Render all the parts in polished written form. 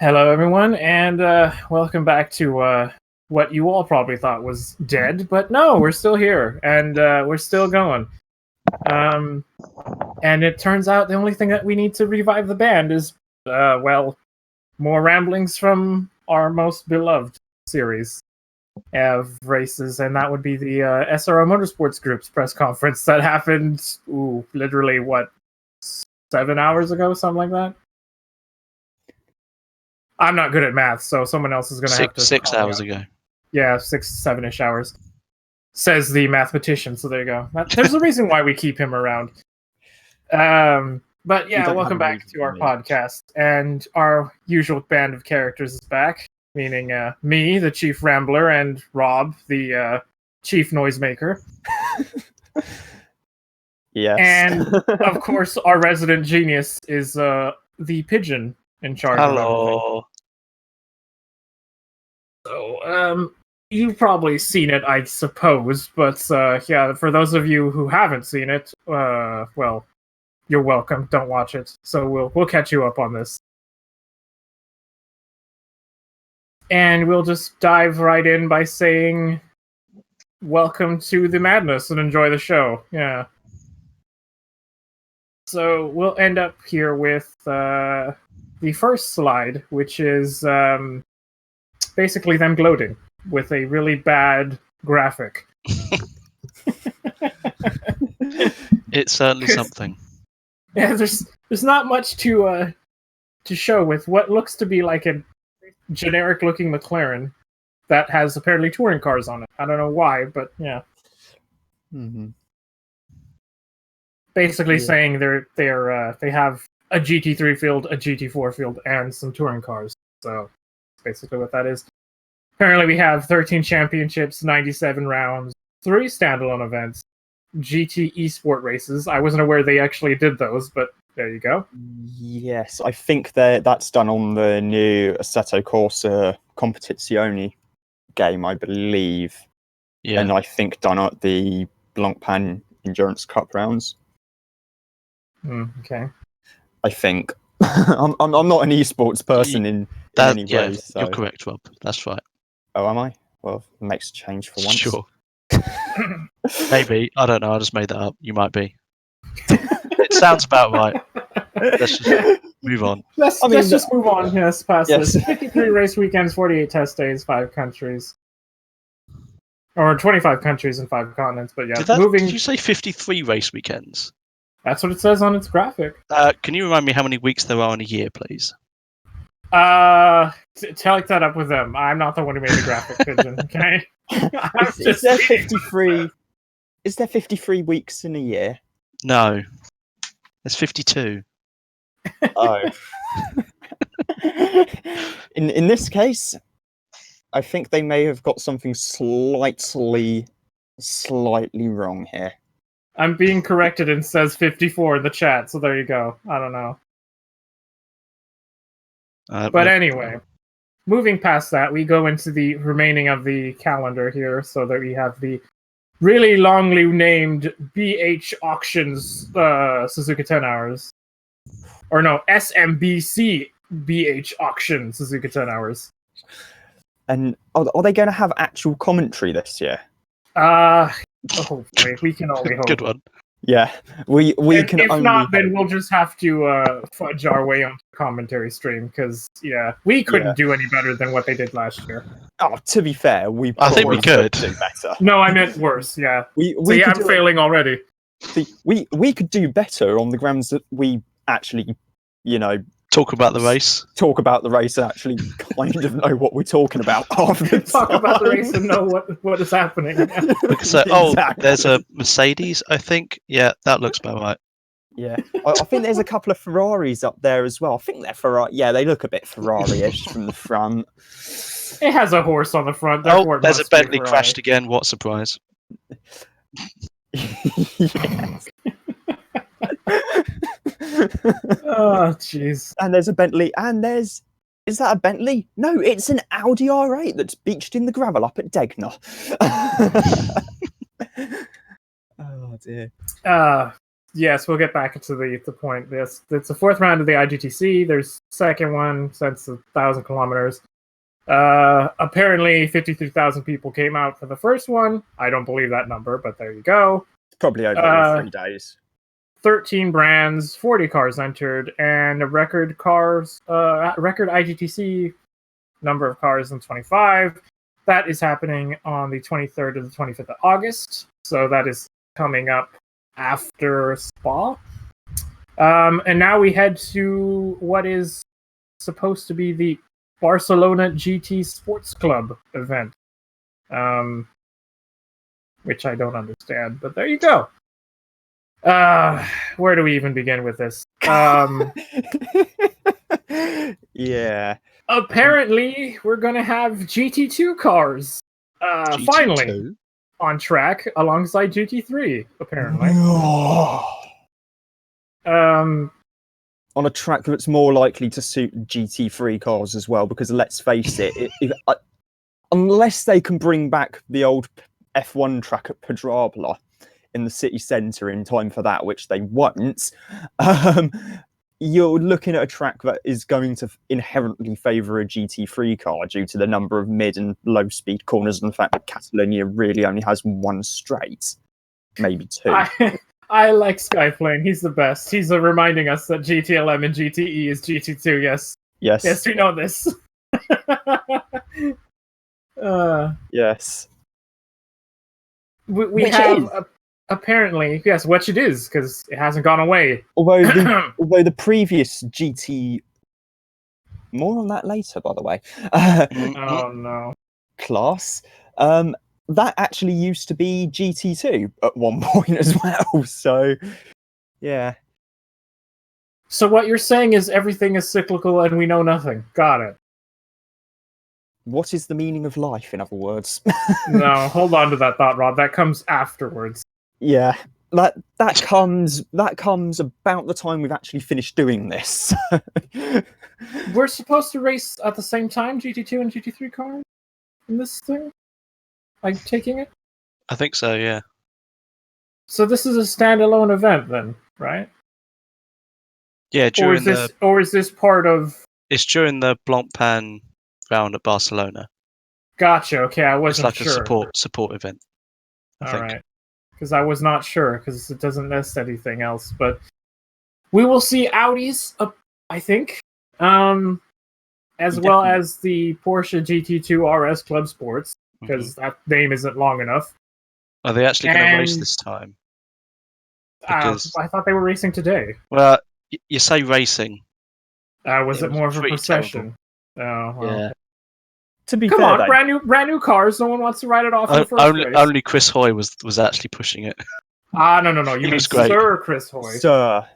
Hello, everyone, and welcome back to what you all probably thought was dead, but no, we're still here, and we're still going. Um, and it turns out the only thing that we need to revive the band is, more ramblings from our most beloved series of races, and that would be the SRO Motorsports Group's press conference that happened, literally, 7 hours ago, something like that? I'm not good at math, so someone else is going to have to... 6 hours ago. Yeah, 7-ish hours. Says the mathematician, so there you go. There's a reason why we keep him around. But yeah, welcome back to our podcast. And our usual band of characters is back, meaning me, the chief rambler, and Rob, the chief noisemaker. Yes. And, of course, our resident genius is the pigeon in charge of everything. Hello. So, you've probably seen it, I suppose, but yeah, for those of you who haven't seen it, well, you're welcome. Don't watch it. So we'll catch you up on this. And we'll just dive right in by saying welcome to the madness and enjoy the show. Yeah. So we'll end up here with the first slide, which is basically them gloating with a really bad graphic. It's certainly something. Yeah, there's not much to show with what looks to be like a generic looking McLaren that has apparently touring cars on it. I don't know why, but yeah. Mm-hmm. Basically saying they have a GT3 field, a GT4 field, and some touring cars. So basically what that is. Apparently we have 13 championships, 97 rounds, 3 standalone events, GT eSport races. I wasn't aware they actually did those, but there you go. Yes, I think that's done on the new Assetto Corsa Competizione game, I believe. Yeah. And I think done at the Blancpain Endurance Cup rounds. Okay. I think. I'm not an esports person in any way. So. You're correct, Rob. That's right. Oh, am I? Well, it makes a change for once. Sure. Maybe. I don't know. I just made that up. You might be. It sounds about right. Let's just move on. Let's just move on. Yes, past this. 53 race weekends, 48 test days, 5 countries. Or 25 countries and 5 continents, but yeah. Did you say 53 race weekends? That's what it says on its graphic. Can you remind me how many weeks there are in a year, please? Take that up with them. I'm not the one who made the graphic, pigeon. Okay. Is there 53? Is there 53 weeks in a year? No, there's 52. Oh. In this case, I think they may have got something slightly wrong here. I'm being corrected and says 54 in the chat, so there you go. I don't know. But anyway, moving past that, we go into the remaining of the calendar here, so that we have the really longly named BH Auctions Suzuka 10 Hours. Or no, SMBC BH Auction Suzuka 10 Hours. And are they going to have actual commentary this year? Hopefully. We can only hope. Good one. Yeah, we can if only not, hope. then we'll just have to fudge our way onto the commentary stream, because, yeah, we couldn't do any better than what they did last year. Oh, to be fair, I think we could do better. No, I meant worse, yeah. I'm failing already. See, we could do better on the grounds that we actually, talk about the race. Talk about the race and actually kind of know what we're talking about after Talk about the race and know what is happening. So, exactly. There's a Mercedes, I think. Yeah, that looks about right. Yeah, I think there's a couple of Ferraris up there as well. I think they're Ferrari. Yeah, they look a bit Ferrari-ish from the front. It has a horse on the front. There's a Bentley crashed again. What a surprise. Yes. Oh, jeez. And there's a Bentley, and is that a Bentley? No, it's an Audi R8 that's beached in the gravel up at Degner. Oh, dear. yes, we'll get back into the point. This it's the fourth round of the IGTC. There's second one since 1,000 kilometers. Apparently 53,000 people came out for the first one. I don't believe that number, but there you go. It's probably over 3 days. 13 brands, 40 cars entered, and a record IGTC number of cars in 25. That is happening on the 23rd to the 25th of August. So that is coming up after Spa. And now we head to what is supposed to be the Barcelona GT Sports Club event. Which I don't understand, but there you go. Where do we even begin with this? Yeah. Apparently, we're going to have GT2 cars GT2? finally on track alongside GT3, apparently. On a track that's more likely to suit GT3 cars as well, because let's face it, unless they can bring back the old F1 track at Pedralbla in the city centre in time for that, which they won't, you're looking at a track that is going to inherently favour a GT3 car due to the number of mid and low speed corners and the fact that Catalonia really only has one straight, maybe two. I like Skyplane. He's the best. He's reminding us that GTLM and GTE is GT2. Yes. Yes, we know this. Yes. We have apparently, yes, which it is, because it hasn't gone away. Although the previous GT, more on that later, by the way. Oh no. Class. That actually used to be GT2 at one point as well. So, yeah. So what you're saying is everything is cyclical and we know nothing. Got it. What is the meaning of life, in other words? No, hold on to that thought, Rob. That comes afterwards. Yeah, that comes about the time we've actually finished doing this. We're supposed to race at the same time, GT2 and GT3 cars in this thing? I'm taking it? I think so, yeah. So this is a standalone event then, right? Yeah, Or is this part of... It's during the Blancpain round at Barcelona. Gotcha, okay, I wasn't sure. It's like a support event, I think. Alright. Because I was not sure, because it doesn't list anything else, but... We will see Audis, I think. As well as the Porsche GT2 RS Club Sports, because that name isn't long enough. Are they actually going to race this time? Because I thought they were racing today. Well, you say racing. Was it more of a procession? Oh, well. Yeah. To be fair, though, brand new cars. No one wants to ride it off in the first race. Only Chris Hoy was actually pushing it. No. You mean Sir Chris Hoy? Sir,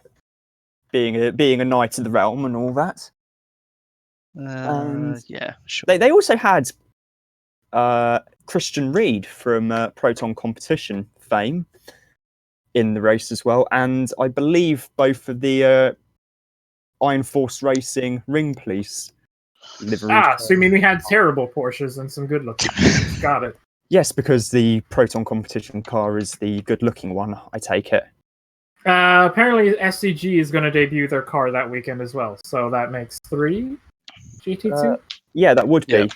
being a knight of the realm and all that. Yeah, sure. They also had Christian Reed from Proton Competition fame in the race as well, and I believe both of the Iron Force Racing Ring Police liveries. So you mean we had terrible Porsches and some good looking ones. Got it. Yes, because the Proton Competition car is the good looking one, I take it. Apparently SCG is going to debut their car that weekend as well, so that makes 3 GT2? Yeah, that would be.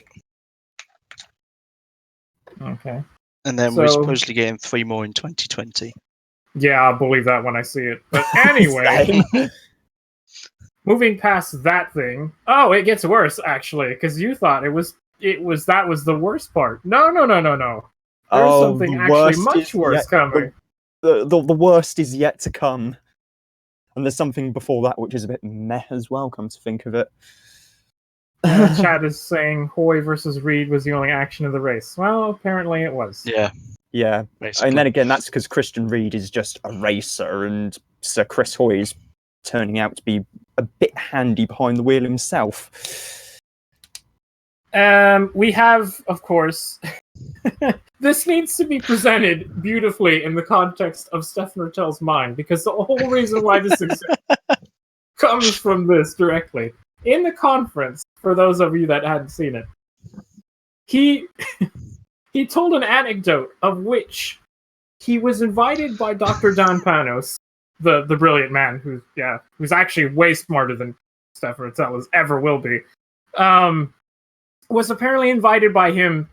Okay. And then we're supposedly getting 3 more in 2020. Yeah, I'll believe that when I see it. But anyway, moving past that thing. Oh, it gets worse actually, because you thought that was the worst part. No. There's something actually much worse coming. The worst is yet to come, and there's something before that which is a bit meh as well. Come to think of it. Chad is saying Hoy versus Reed was the only action of the race. Well, apparently it was. Yeah. Basically. And then again, that's because Christian Reed is just a racer, and Sir Chris Hoy is turning out to be a bit handy behind the wheel himself. We have, of course, this needs to be presented beautifully in the context of Stefan Rachel's mind, because the whole reason why this exists comes from this directly. In the conference, for those of you that hadn't seen it, he told an anecdote of which he was invited by Dr. Don Panos the brilliant man who's actually way smarter than Stefan Rotella ever will be, was apparently invited by him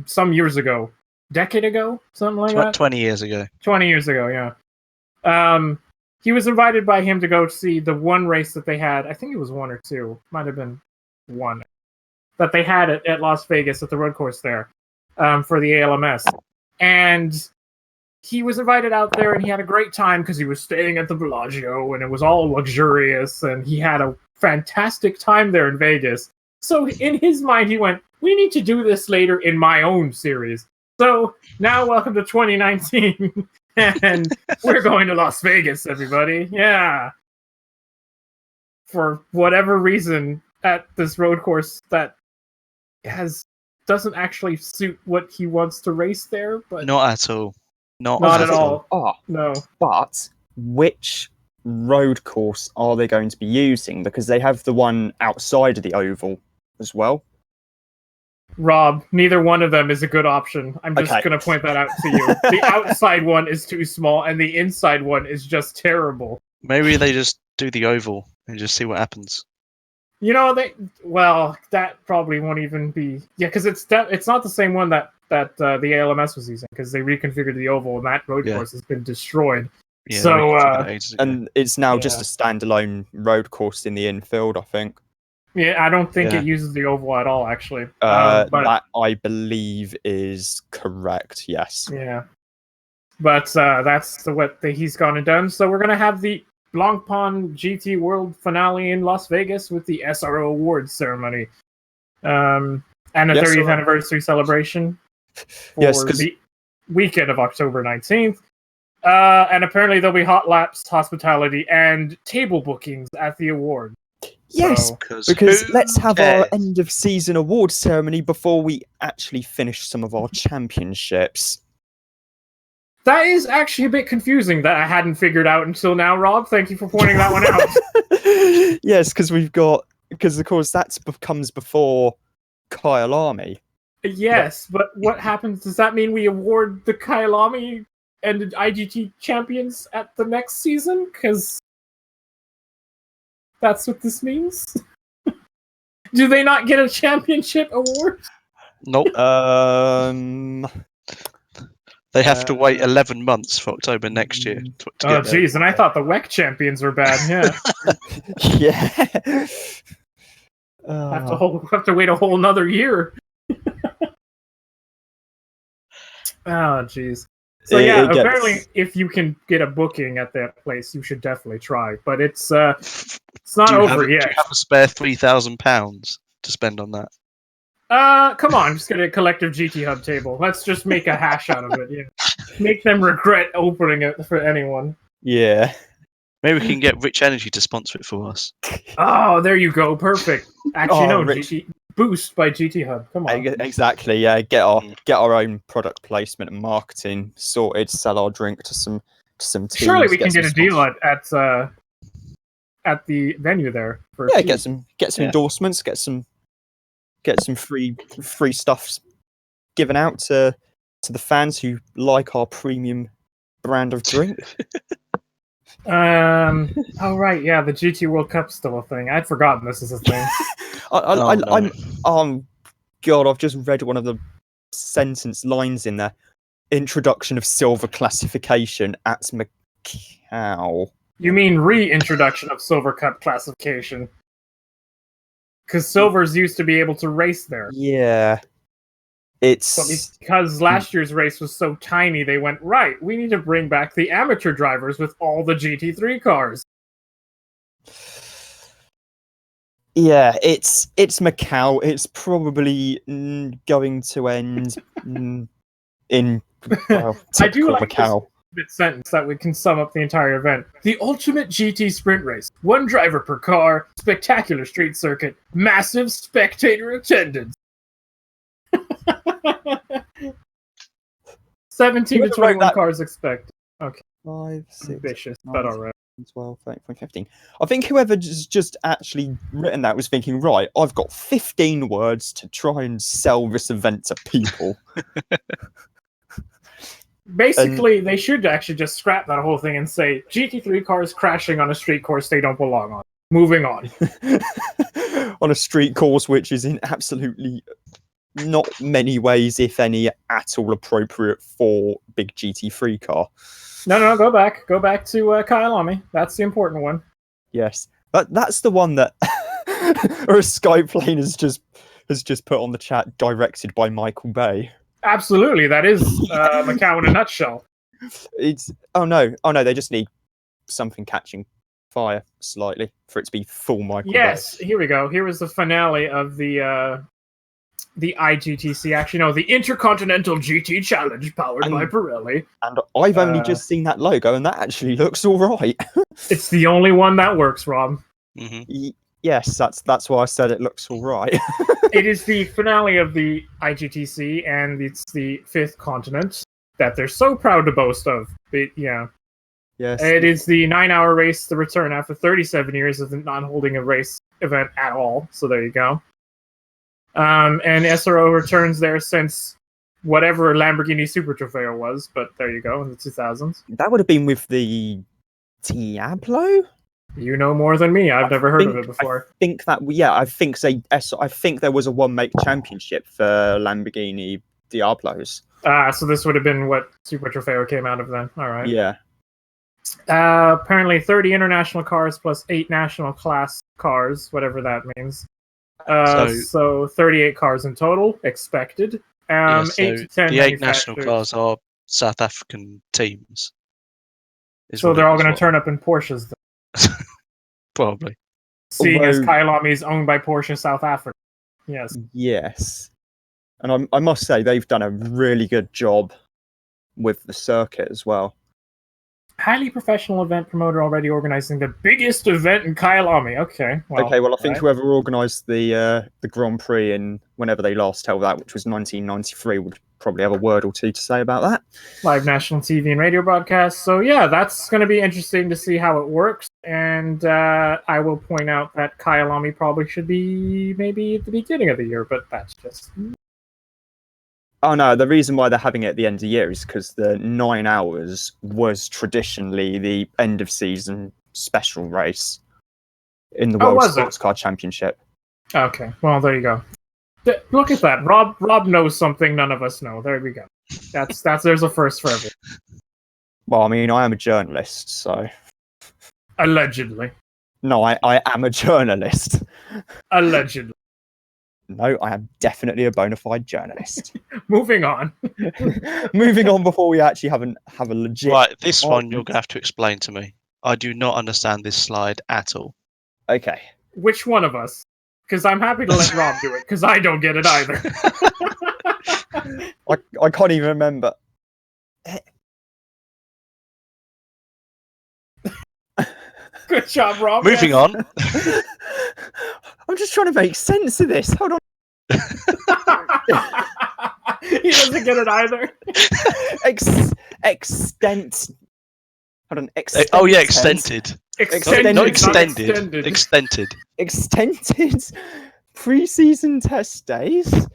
some years ago, decade ago, something like that. 20 years ago. 20 years ago, yeah. He was invited by him to go see the one race that they had. I think it was one or two. Might have been one. That they had at Las Vegas at the road course there for the ALMS. And he was invited out there and he had a great time because he was staying at the Bellagio and it was all luxurious and he had a fantastic time there in Vegas. So in his mind, he went, we need to do this later in my own series. So now welcome to 2019 and we're going to Las Vegas, everybody. Yeah. For whatever reason at this road course that doesn't actually suit what he wants to race there, but Not at all. Not at all. Oh, No. but which road course are they going to be using? Because they have the one outside of the oval as well. Rob, neither one of them is a good option. I'm just going to point that out to you. The outside one is too small, and the inside one is just terrible. Maybe they just do the oval and just see what happens. You know, that probably won't even be... Yeah, because it's not the same one that the ALMS was using, because they reconfigured the oval, and that road course has been destroyed. Yeah, so, and it's now just a standalone road course in the infield, I think. Yeah, I don't think it uses the oval at all, actually. But that, I believe, is correct, yes. Yeah. But that's what he's gone and done. So we're going to have the Blancpain GT World Finale in Las Vegas with the SRO Awards ceremony. And a 30th anniversary celebration for the weekend of October 19th. And apparently there'll be hot laps, hospitality, and table bookings at the award. Yes, So, because let's have our end of season awards ceremony before we actually finish some of our championships. That is actually a bit confusing that I hadn't figured out until now, Rob. Thank you for pointing that one out. Yes, because of course that comes before Kyalami. Yes, but what happens? Does that mean we award the Kyalami and the IGT champions at the next season? Because that's what this means? Do they not get a championship award? Nope. They have to wait 11 months for October next year. Oh, jeez, and I thought the WEC champions were bad, yeah. Yeah. Have to wait a whole another year. Oh, jeez. So apparently, if you can get a booking at that place, you should definitely try. But it's not over yet. Do you have a spare £3,000 to spend on that? Come on, just get a collective GTHub table. Let's just make a hash out of it. Yeah. Make them regret opening it for anyone. Yeah. Maybe we can get Rich Energy to sponsor it for us. Oh, there you go. Perfect. Actually, Boost by GTHub. Come on. Exactly. Yeah. Get our own product placement and marketing sorted. Sell our drink to some teams. Surely we can get a deal at the venue there. Get some endorsements. Get some free stuff given out to the fans who like our premium brand of drink. Oh right, yeah, the GT World Cup's still a thing. I'd forgotten this is a thing. Oh God, I've just read one of the sentence lines in there. Introduction of silver classification at Macau. You mean reintroduction of Silver Cup classification? Because Silvers used to be able to race there. Yeah. But because last year's race was so tiny, they went, right, we need to bring back the amateur drivers with all the GT3 cars. Yeah, it's Macau. It's probably going to end in I do like Macau. This sentence that we can sum up the entire event. The ultimate GT sprint race. One driver per car, spectacular street circuit, massive spectator attendance. 17 to 21 cars expected. Okay. 5, 6, ambitious, 9, but alright. 12, 13, 15. I think whoever just actually written that was thinking, right, I've got 15 words to try and sell this event to people. Basically, they should actually just scrap that whole thing and say GT3 cars crashing on a street course they don't belong on. Moving on. On a street course which is in absolutely not many ways, if any, at all appropriate for big GT3 car. No, go back to Kyalami. That's the important one. Yes, that's the one that or a Skyplane has just put on the chat, directed by Michael Bay. Absolutely, that is Macau in a nutshell. It's oh no, they just need something catching fire slightly for it to be full Michael Bay. Yes, here we go. Here was the finale of the IGTC. Actually, no, the Intercontinental GT Challenge powered by Pirelli. And I've only just seen that logo, and that actually looks all right. It's the only one that works, Rob. Mm-hmm. Yes, that's why I said it looks all right. It is the finale of the IGTC, and it's the 5th continent that they're so proud to boast of. Yeah. Yes. It is the 9-hour race, the return after 37 years of not holding a race event at all. So there you go. And SRO returns there since whatever Lamborghini Super Trofeo was, but there you go, in the 2000s. That would have been with the Diablo? You know more than me. I've never heard of it before. I think I think there was a one-make championship for Lamborghini Diablos. So this would have been what Super Trofeo came out of then. All right. Yeah. Apparently 30 international cars plus 8 national class cars, whatever that means. So 38 cars in total, expected. 8 to 10 the 8 national cars are South African teams. So they're all going to turn up in Porsches then. Probably. Seeing as Kyalami is owned by Porsche South Africa. Yes. Yes. And I must say, they've done a really good job with the circuit as well. Highly professional event promoter already organizing the biggest event in Kyalami. Okay. Well, I think whoever organised the Grand Prix in whenever they last held that, which was 1993, would probably have a word or two to say about that. Live national TV and radio broadcasts. So yeah, that's going to be interesting to see how it works. And I will point out that Kyalami probably should be maybe at the beginning of the year, but that's just... Oh no, the reason why they're having it at the end of the year is because the 9 hours was traditionally the end of season special race in the World Sports Car Championship. Okay, well there you go. Look at that. Rob knows something none of us know. There we go. There's a first for everyone. Well, I mean, I am a journalist, so... Allegedly. No, I am a journalist. Allegedly. No, I am definitely a bona fide journalist. Moving on. Moving on before we actually have a legit... Right, this one you're going to have to explain to me. I do not understand this slide at all. Okay. Which one of us? Because I'm happy to let Rob do it, because I don't get it either. I can't even remember. Good job, Rob. Moving on. I'm just trying to make sense of this. Hold on. He doesn't get it either. Extent. Hold on. Oh yeah, extended. Extended. Not extended. Extended. Extended pre-season test days,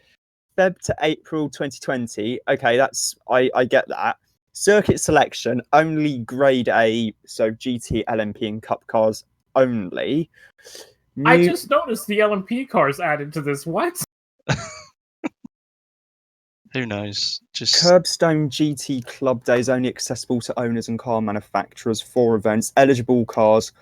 Feb to April 2020. Okay, I get that. Circuit selection only grade A, so GT, LMP, and Cup cars only. I just noticed the LMP cars added to this. What? Who knows? Just Curbstone GT Club Days only accessible to owners and car manufacturers. 4 events. Eligible cars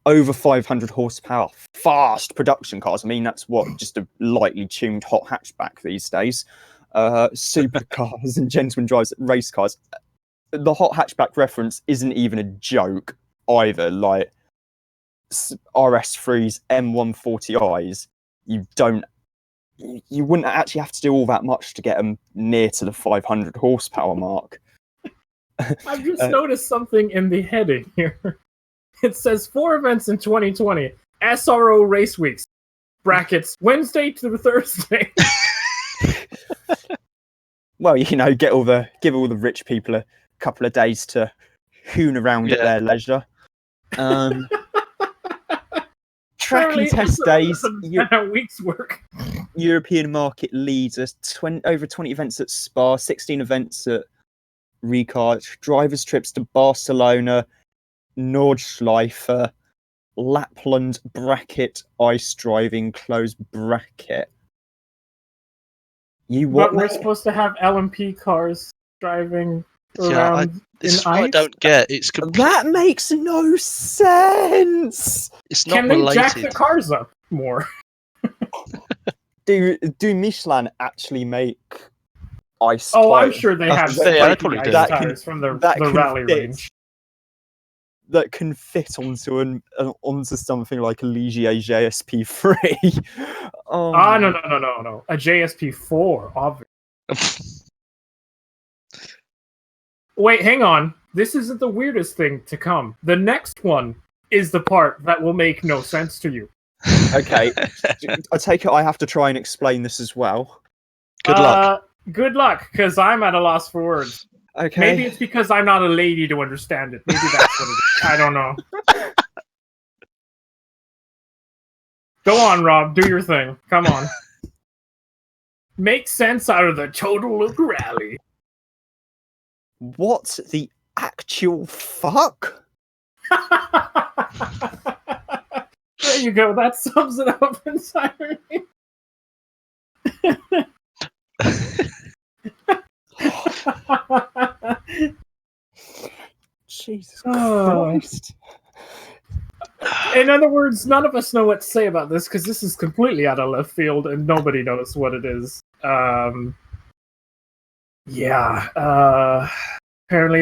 over 500 horsepower. Fast production cars. I mean, that's what just a lightly tuned hot hatchback these days. Supercars and gentleman drives race cars. The hot hatchback reference isn't even a joke either. Like RS3s, M140i's, you wouldn't actually have to do all that much to get them near to the 500 horsepower mark. I've just noticed something in the heading here. It says 4 events in 2020. SRO race weeks. Brackets Wednesday to Thursday. Well, give all the rich people a couple of days to hoon around at their leisure. Track and test days. A week's work. European market leads us over 20 events at Spa, 16 events at Ricard, drivers' trips to Barcelona, Nordschleife, Lapland bracket, ice driving, close bracket. You what? But we're mate? supposed to have LMP cars driving Yeah, around this in is what I ice. don't get. It's That makes no sense. It's not Can they related. jack the cars up more? Do Michelin actually make ice? Oh, I'm tires sure they have Yeah, they spiky probably ice do. tires from the that can rally fit- range. that can fit onto something like a Ligier JSP3. No. A JSP4, obviously. Wait, hang on. This isn't the weirdest thing to come. The next one is the part that will make no sense to you. Okay, I take it I have to try and explain this as well. Good luck. Good luck, because I'm at a loss for words. Okay. Maybe it's because I'm not a lady to understand it. Maybe that's what it is. I don't know. Go on, Rob. Do your thing. Come on. Make sense out of the total look rally. What the actual fuck? There you go. That sums it up entirely. Jesus Oh. Christ. In other words, none of us know what to say about this because this is completely out of left field and nobody knows what it is. Apparently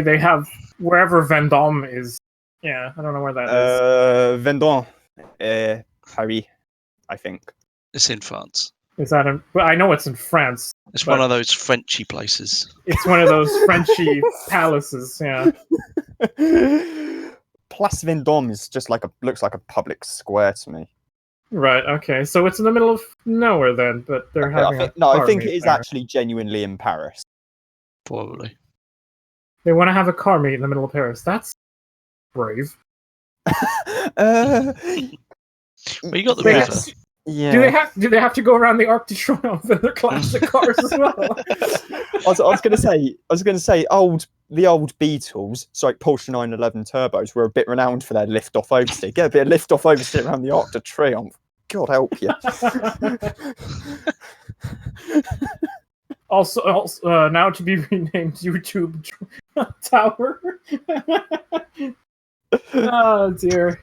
they have wherever Vendôme is. Yeah, I don't know where that is. Vendôme. Paris, I think. It's in France. Is that in? Well, I know it's in France. It's But- one of those Frenchy places. It's one of those Frenchy palaces. Yeah. Place Vendôme is just looks like a public square to me. Right. Okay. So it's in the middle of nowhere then, but they're having I think it is actually genuinely in Paris. Probably. They want to have a car meet in the middle of Paris. That's brave. Well, you got the They river. have- Yeah. Do they have to go around the Arc de Triomphe in their classic cars as well? I was going to say the old Beetles, so Porsche 911 turbos were a bit renowned for their lift-off oversteer. Get a bit of lift-off oversteer around the Arc de Triomphe. God help you. also, now to be renamed YouTube Tower. Oh dear.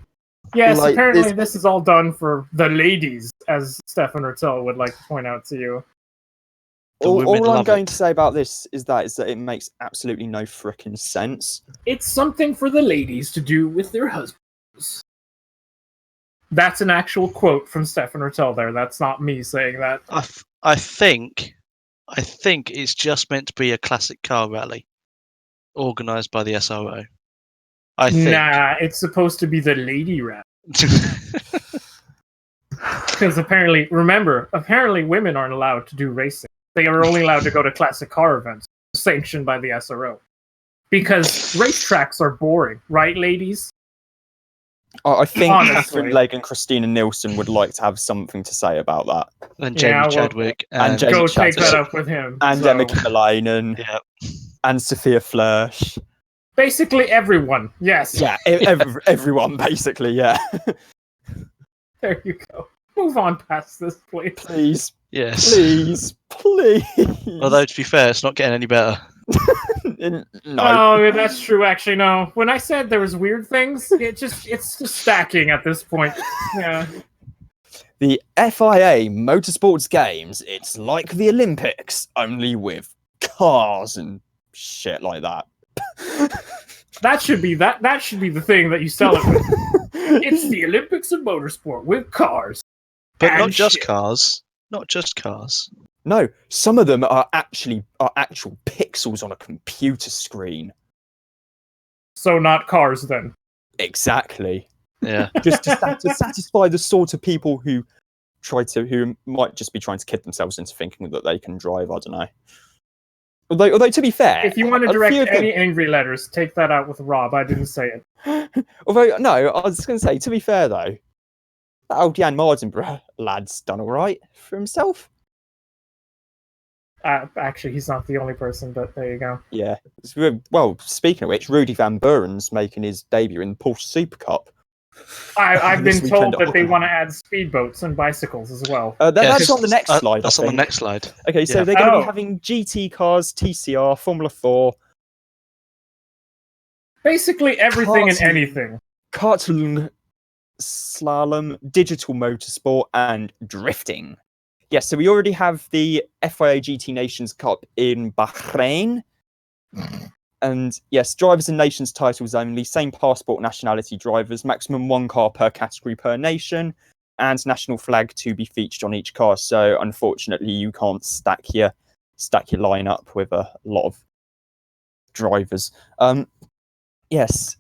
Yes, Like, apparently this is all done for the ladies, as Stefan Ertel would like to point out to you. The women All I'm love going it. to say about this is that it makes absolutely no frickin' sense. It's something for the ladies to do with their husbands. That's an actual quote from Stefan Ertel there. That's not me saying that. I think it's just meant to be a classic car rally, organised by the SRO. I think. Nah, it's supposed to be the lady rap. Because apparently women aren't allowed to do racing. They are only allowed to go to classic car events sanctioned by the SRO. Because racetracks are boring, right, ladies? I think Honestly. Catherine Legg and Christina Nielsen would like to have something to say about that. and Jamie Yeah, well, Chadwick and and Jamie Go Chadwick. take that up with him. And So, Emma Kimmelainen yeah, and Sophia Flörsch. basically everyone. Yes. Yeah, everyone basically. Yeah, There you go. Move on past this, please. please, yes. please. Although to be fair, it's not getting any better. No. Oh, that's true. Actually, no. When I said there was weird things, it's just stacking at this point. Yeah. The FIA Motorsports Games, it's like the Olympics, only with cars and shit like that. That should be the thing that you sell it with. It's the Olympics of motorsport with cars. But And not just shit. cars. Not just cars. No, some of them are actual pixels on a computer screen. So not cars then. Exactly. Yeah. Just to satisfy the sort of people who might just be trying to kid themselves into thinking that they can drive. I don't know. Although to be fair, If you want to a direct few of them- any angry letters, take that out with Rob. I didn't say it. although no, I was going to say, to be fair though, that old Jan Mardenborough lad's done all right for himself. Actually, he's not the only person, but there you go. Yeah. Well, speaking of which, Rudy Van Buren's making his debut in the Porsche Super Cup. I've This been told weekend at that they Hockenheim. want to add speedboats and bicycles as well. That's on the next slide. That's I on the think. next slide. Okay, so Yeah. they're going to Oh. be having GT cars, TCR, Formula 4, Basically everything and Karting. anything. karting, slalom, digital motorsport, and drifting. Yes, so we already have the FIA GT Nations Cup in Bahrain. And yes, drivers and nations titles only, same passport nationality drivers, maximum one car per category per nation, and national flag to be featured on each car. So unfortunately, you can't stack your lineup with a lot of drivers. Yes.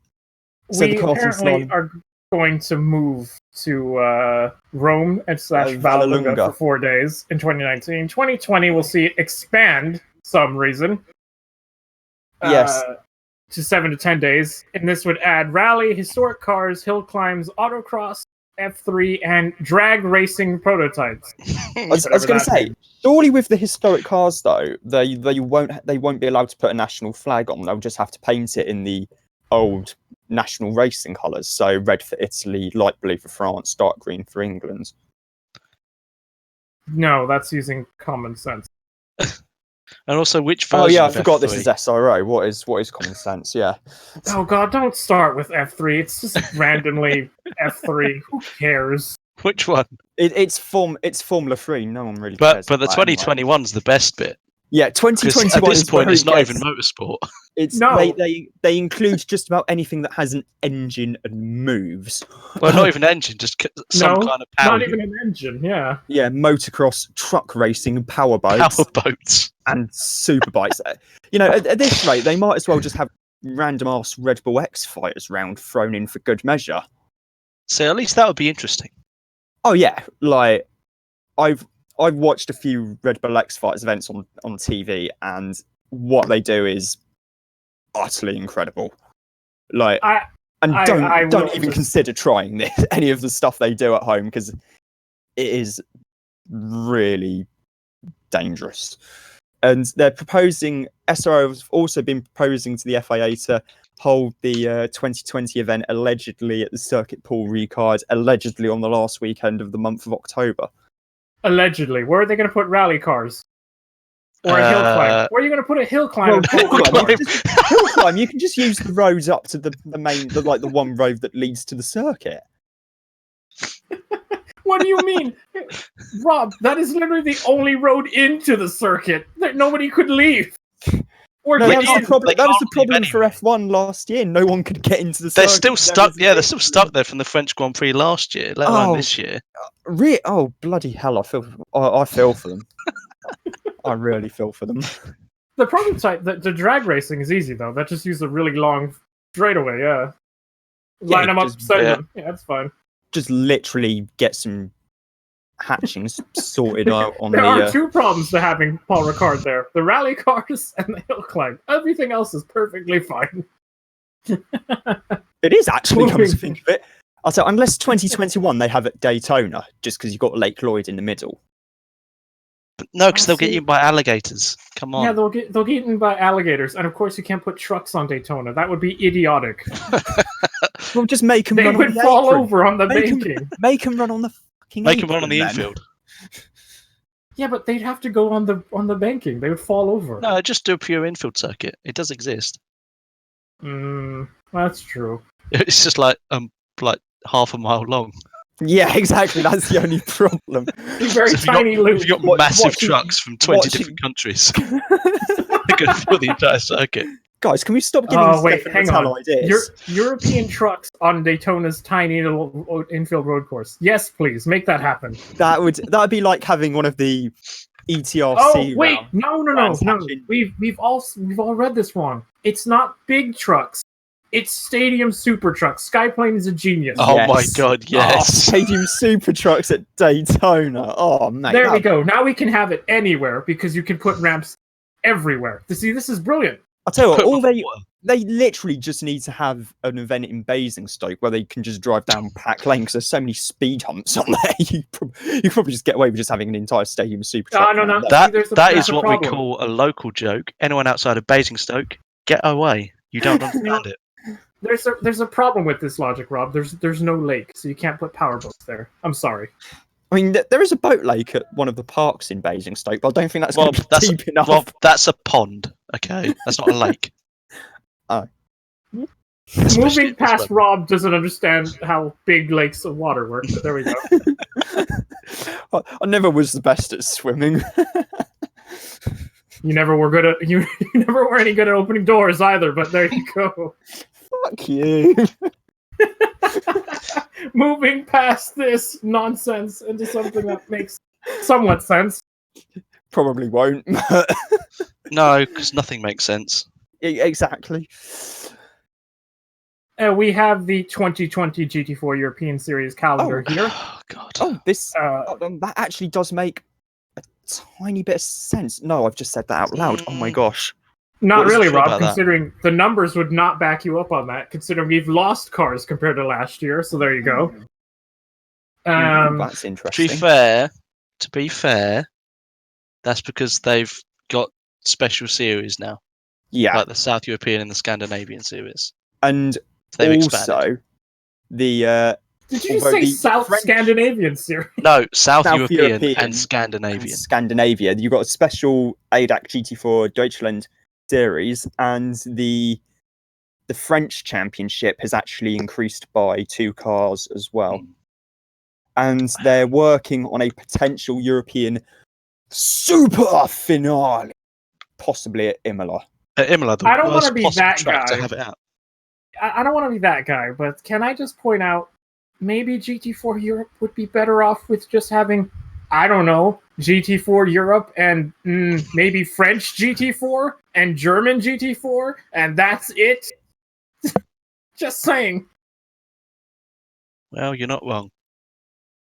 So We the karting apparently slalom, are going to move to Rome and / Vallelunga Vallelunga. for 4 days in 2019. 2020 we'll see it expand some reason. Yes. To 7 to 10 days, and this would add rally, historic cars, hill climbs, autocross, F3, and drag racing prototypes. I was going to say, surely with the historic cars though, they won't be allowed to put a national flag on. They'll just have to paint it in the old national racing colours. So red for Italy, light blue for France, dark green for England. No, that's using common sense. And also, which version? Oh yeah, I of forgot F3? this is SRO. What is common sense? Yeah. Oh god, don't start with F3. It's just randomly F3. Who cares? Which one? It's Formula 3. No one really But cares. the about that anyway. 2021's the best bit. Yeah, 'Cause 2021 at this is where point, it's it not gets- even motorsport. It's No. they include just about anything that has an engine and moves. Well, not even engine, just some No, kind of power. Not even an engine, yeah. Yeah, motocross, truck racing, power boats, Power boats. and super bikes. At this rate, they might as well just have random ass Red Bull X fighters round thrown in for good measure. So at least that would be interesting. Oh yeah, like I've watched a few Red Bull X Fighters events on TV, and what they do is utterly incredible. Like, don't will even just- consider trying any of the stuff they do at home, because it is really dangerous. And they're proposing, SRO have also been proposing to the FIA to hold the 2020 event allegedly at the Circuit Paul Ricard, allegedly on the last weekend of the month of October. Allegedly. Where are they going to put rally cars? Or a hill climb? Where are you going to put a hill climb? Well, hill climb, you can just use the roads up to the main, the one road that leads to the circuit. What do you mean? Rob, that is literally the only road into the circuit that nobody could leave. Or No, get that was in. the problem. They That was can't the problem leave for anyway. F1 last year. No one could get into the They're circuit. still stuck. Yeah, they're still stuck there from the French Grand Prix last year, let alone this year. Oh bloody hell! I feel for them. I really feel for them. The prototype, the drag racing is easy though. That just uses a really long straightaway, yeah. Line them up, just- send yeah. them. Yeah, that's fine. Just literally get some hatchings sorted out on There are the. two problems to having Paul Ricard there: the rally cars and the hill climb. Everything else is perfectly fine. It is actually, come to Moving. think of it. I'll say, unless 2021 they have at Daytona, just because you've got Lake Lloyd in the middle. No, because they'll get see. eaten by alligators. Come on. Yeah, they'll get eaten by alligators, and of course you can't put trucks on Daytona. That would be idiotic. Well, just make them They run would on the fall apron. over on the Make 'em- banking. Make them run on the fucking. Make them run on the apron, then. infield. Yeah, but they'd have to go on the banking. They would fall over. No, just do a pure infield circuit. It does exist. That's true. It's just like half a mile long. Yeah, exactly. That's the only problem. Very So if tiny loop. You've got What- massive watching- trucks from 20 watching- different countries. They're going to fill the entire circuit. Guys, can we stop giving Oh, wait, Stefan hang Mattel on. ideas? European trucks on Daytona's tiny little infield road course. Yes, please make that happen. That would be like having one of the ETRC. Oh wait, round. no. rounds hatching. We've all read this wrong. It's not big trucks. It's stadium super trucks. Skyplane is a genius. Oh Yes. my god, Oh, yes. Stadium Super Trucks at Daytona. Oh, mate. There we go. Now we can have it anywhere because you can put ramps everywhere. See, this is brilliant. I'll tell you what, Put all them they on water. They literally just need to have an event in Basingstoke where they can just drive down Pack Lane because there's so many speed humps on there. You could probably just get away with just having an entire stadium super truck. No. around there. That there's is a what we problem. call a local joke. Anyone outside of Basingstoke, get away. You don't understand it. There's a problem with this logic, Rob. There's no lake, so you can't put power boats there. I'm sorry. I mean, there is a boat lake at one of the parks in Basingstoke, but I don't think that's Well, going to be deep enough. Well, that's a pond. Okay, that's not a lake. Especially Moving at this past level. Rob doesn't understand how big lakes of water work, but there we go. I never was the best at swimming. You never were good at you never were any good at opening doors either, but there you go. Fuck you. Moving past this nonsense into something that makes somewhat sense. Probably won't. But No, because nothing makes sense. exactly. We have the 2020 GT4 European Series calendar here. Oh God. Oh, this Uh, that actually does make a tiny bit of sense. No, I've just said that out loud. Oh my gosh. Not What does it really, feel Rob, about that? considering the numbers would not back you up on that, considering we've lost cars compared to last year, so there you go. That's To interesting. be fair, that's because they've got special series now, Yeah, like the South European and the Scandinavian series. and They've also expanded. the Did you although say the South French- Scandinavian series? No, South South European European and Scandinavian. Scandinavia, you've got a special ADAC GT4 Deutschland series, and the French Championship has actually increased by 2 cars as well. And they're working on a potential European super finale, possibly at Imola. At Imola, the I don't worst wanna be possible that track guy. to have it out. I don't want to be that guy, but can I just point out maybe GT4 Europe would be better off with just having, I don't know, GT4 Europe and maybe French GT4 and German GT4, and that's it? Just saying. Well, you're not wrong.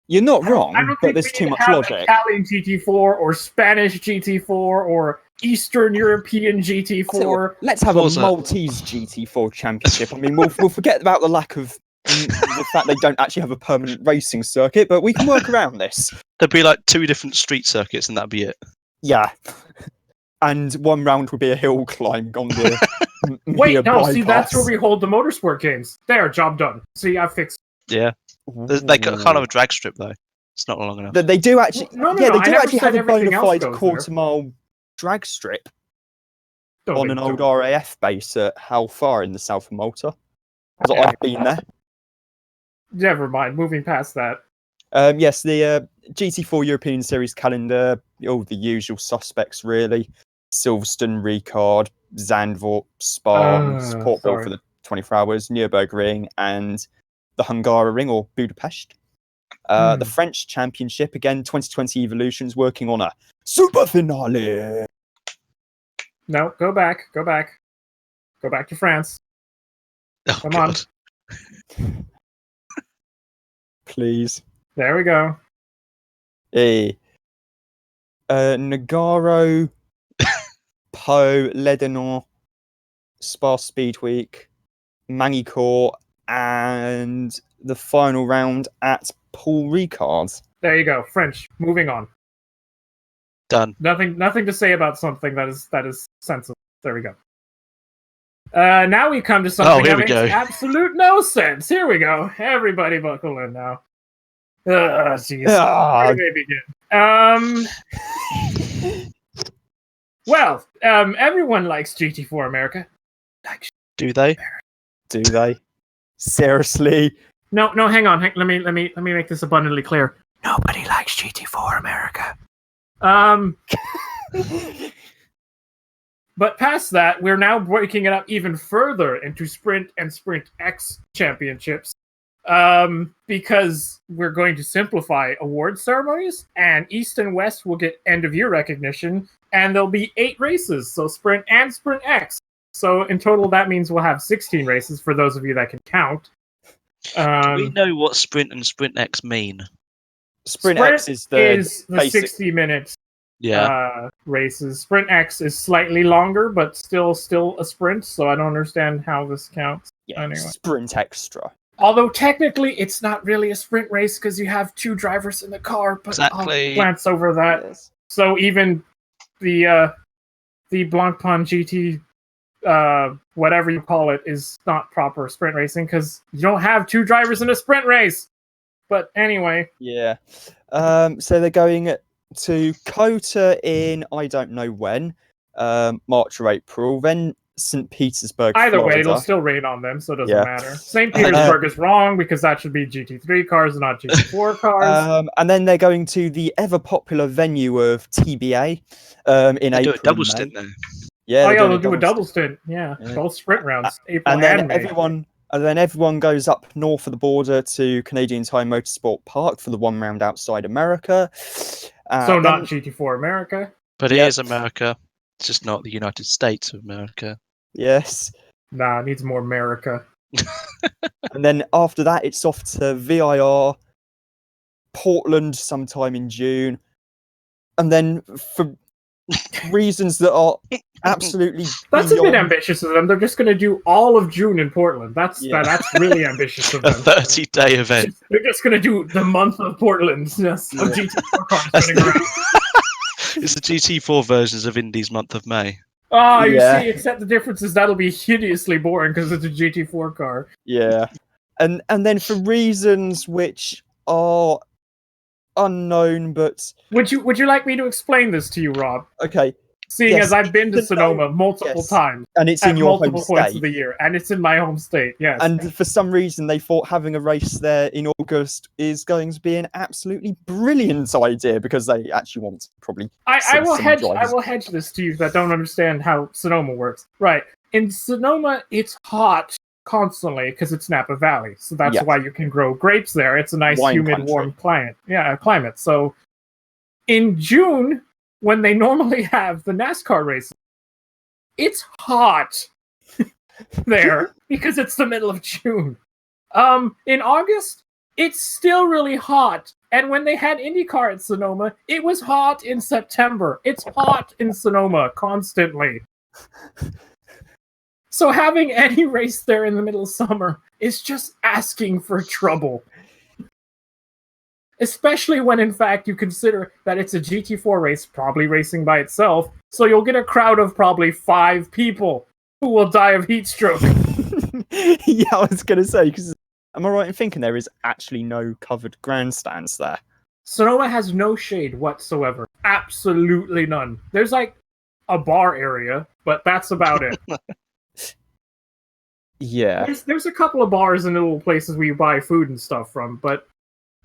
You're not I wrong, don't but think there's we too need much to have logic. Italian GT4 or Spanish GT4 or Eastern European Tell you what, GT4. let's have Forza. a Maltese GT4 championship. I mean, we'll forget about the lack of the fact they don't actually have a permanent racing circuit, but we can work around this. There'd be like 2 different street circuits, and that'd be it. Yeah. And one round would be a hill climb on the Wait, no, see, that's bypass. where we hold the motorsport games. There, job done. See, I fixed Yeah, they kind of a drag strip though. It's not long enough. They do actually. No, yeah, no, they I do never actually said have a everything bona else fide goes quarter-mile drag strip Don't on be- an old don't- RAF base at How Far in the south of Malta. Because I've been there. Never mind, moving past that. Yes, the GT4 European Series calendar, all the usual suspects really. Silverstone, Ricard, Zandvoort, Spa, Support Bill sorry. for the 24 hours, Nürburgring, and the Hungaroring or Budapest. The French Championship, again, 2020 Evolutions, working on a super finale. No, go back. Go back to France. Oh, Come on. God. Please. There we go. Hey. Nogaro, Po, Lebanon, Spa Speed Week, Magny-Cours, and the final round at Paul Ricard. There you go. French. Moving on. Done. Nothing to say about something that is sensible. There we go. Now we come to something here that we makes go. absolute no sense. Here we go. Everybody buckle in now. Jeez. Where do we begin? Well, everyone likes GT4 America. Do they? Do they? Seriously? No, hang on. Let me make this abundantly clear. Nobody likes GT4 America. But past that, we're now breaking it up even further into Sprint and Sprint X championships. Because we're going to simplify award ceremonies, and East and West will get end of year recognition, and there'll be 8 races, so Sprint and Sprint X. So in total, that means we'll have 16 races for those of you that can count. Do we know what Sprint and Sprint X mean? Sprint X is the basic... 60 minutes. races. Sprint X is slightly longer, but still a sprint. So I don't understand how this counts. Yeah, Anyway. sprint extra. Although technically it's not really a sprint race because you have 2 drivers in the car, but Exactly. I'll glance over that. Yes. So even the Blancpain GT, whatever you call it, is not proper sprint racing because you don't have 2 drivers in a sprint race. But anyway. Yeah. So they're going to Kota in I don't know when, March or April. Then St. Petersburg. Either way, Florida. it'll still rain on them, so it doesn't Yeah. matter. St. Petersburg is wrong because that should be GT3 cars and not GT4 cars. And then they're going to the ever popular venue of TBA in They April. do a double and May. stint there. Yeah, They'll do a double stint. Yeah, Yeah. both sprint rounds, April And then May. everyone goes up north of the border to Canadian Tire Motorsport Park for the 1 round outside America. So not GT4 America. But it is America. It's just not the United States of America. Yes. Nah, it needs more America. And then after that, it's off to VIR, Portland sometime in June. And then for reasons that are absolutely That's a bit beyond- ambitious of them. They're just going to do all of June in Portland. That's really ambitious of A them. 30-day event. They're just going to do the month of Portland. Yes, of GT4 cars running around. It's the GT4 versions of Indy's month of May. Oh, you Yeah. see, except the difference is that'll be hideously boring because it's a GT4 car. Yeah. And then for reasons which are unknown, but Would you like me to explain this to you, Rob? okay. Seeing Yes, as I've been to it's Sonoma multiple yes. times And it's at in your home multiple points state. of the year, and it's in my home state. Yes. And for some reason, they thought having a race there in August is going to be an absolutely brilliant idea because they actually want to probably. I will some hedge. drivers. I will hedge this to you that don't understand how Sonoma works. Right. In Sonoma, it's hot constantly because it's Napa Valley, so that's Yeah. why you can grow grapes there. It's a nice, Wine humid, country. warm climate. Yeah, climate. So in June, when they normally have the NASCAR races, it's hot there because it's the middle of June. In August, it's still really hot. And when they had IndyCar at Sonoma, it was hot in September. It's hot in Sonoma constantly. So having any race there in the middle of summer is just asking for trouble. Especially when, in fact, you consider that it's a GT4 race, probably racing by itself, so you'll get a crowd of probably 5 people who will die of heat stroke. Yeah, I was going to say, because am I right in thinking there is actually no covered grandstands there? Sonoma has no shade whatsoever. Absolutely none. There's like a bar area, but that's about it. Yeah. There's a couple of bars and little places where you buy food and stuff from, but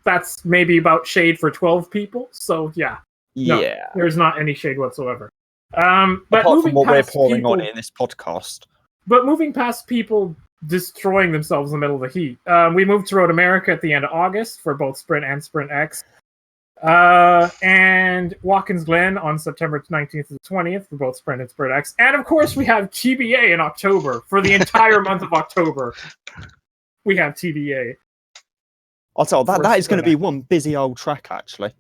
that's maybe about shade for 12 people. So yeah, no, Yeah. there's not any shade whatsoever. But Apart from moving what we're past pouring people, on in this podcast. But moving past people destroying themselves in the middle of the heat, we moved to Road America at the end of August for both Sprint and Sprint X. And Watkins Glen on September 19th to the 20th for both Sprint and Sprint X. And of course, we have TBA in October for the entire month of October. We have TBA. I'll tell that For is going to be Sprint. one busy old track, actually.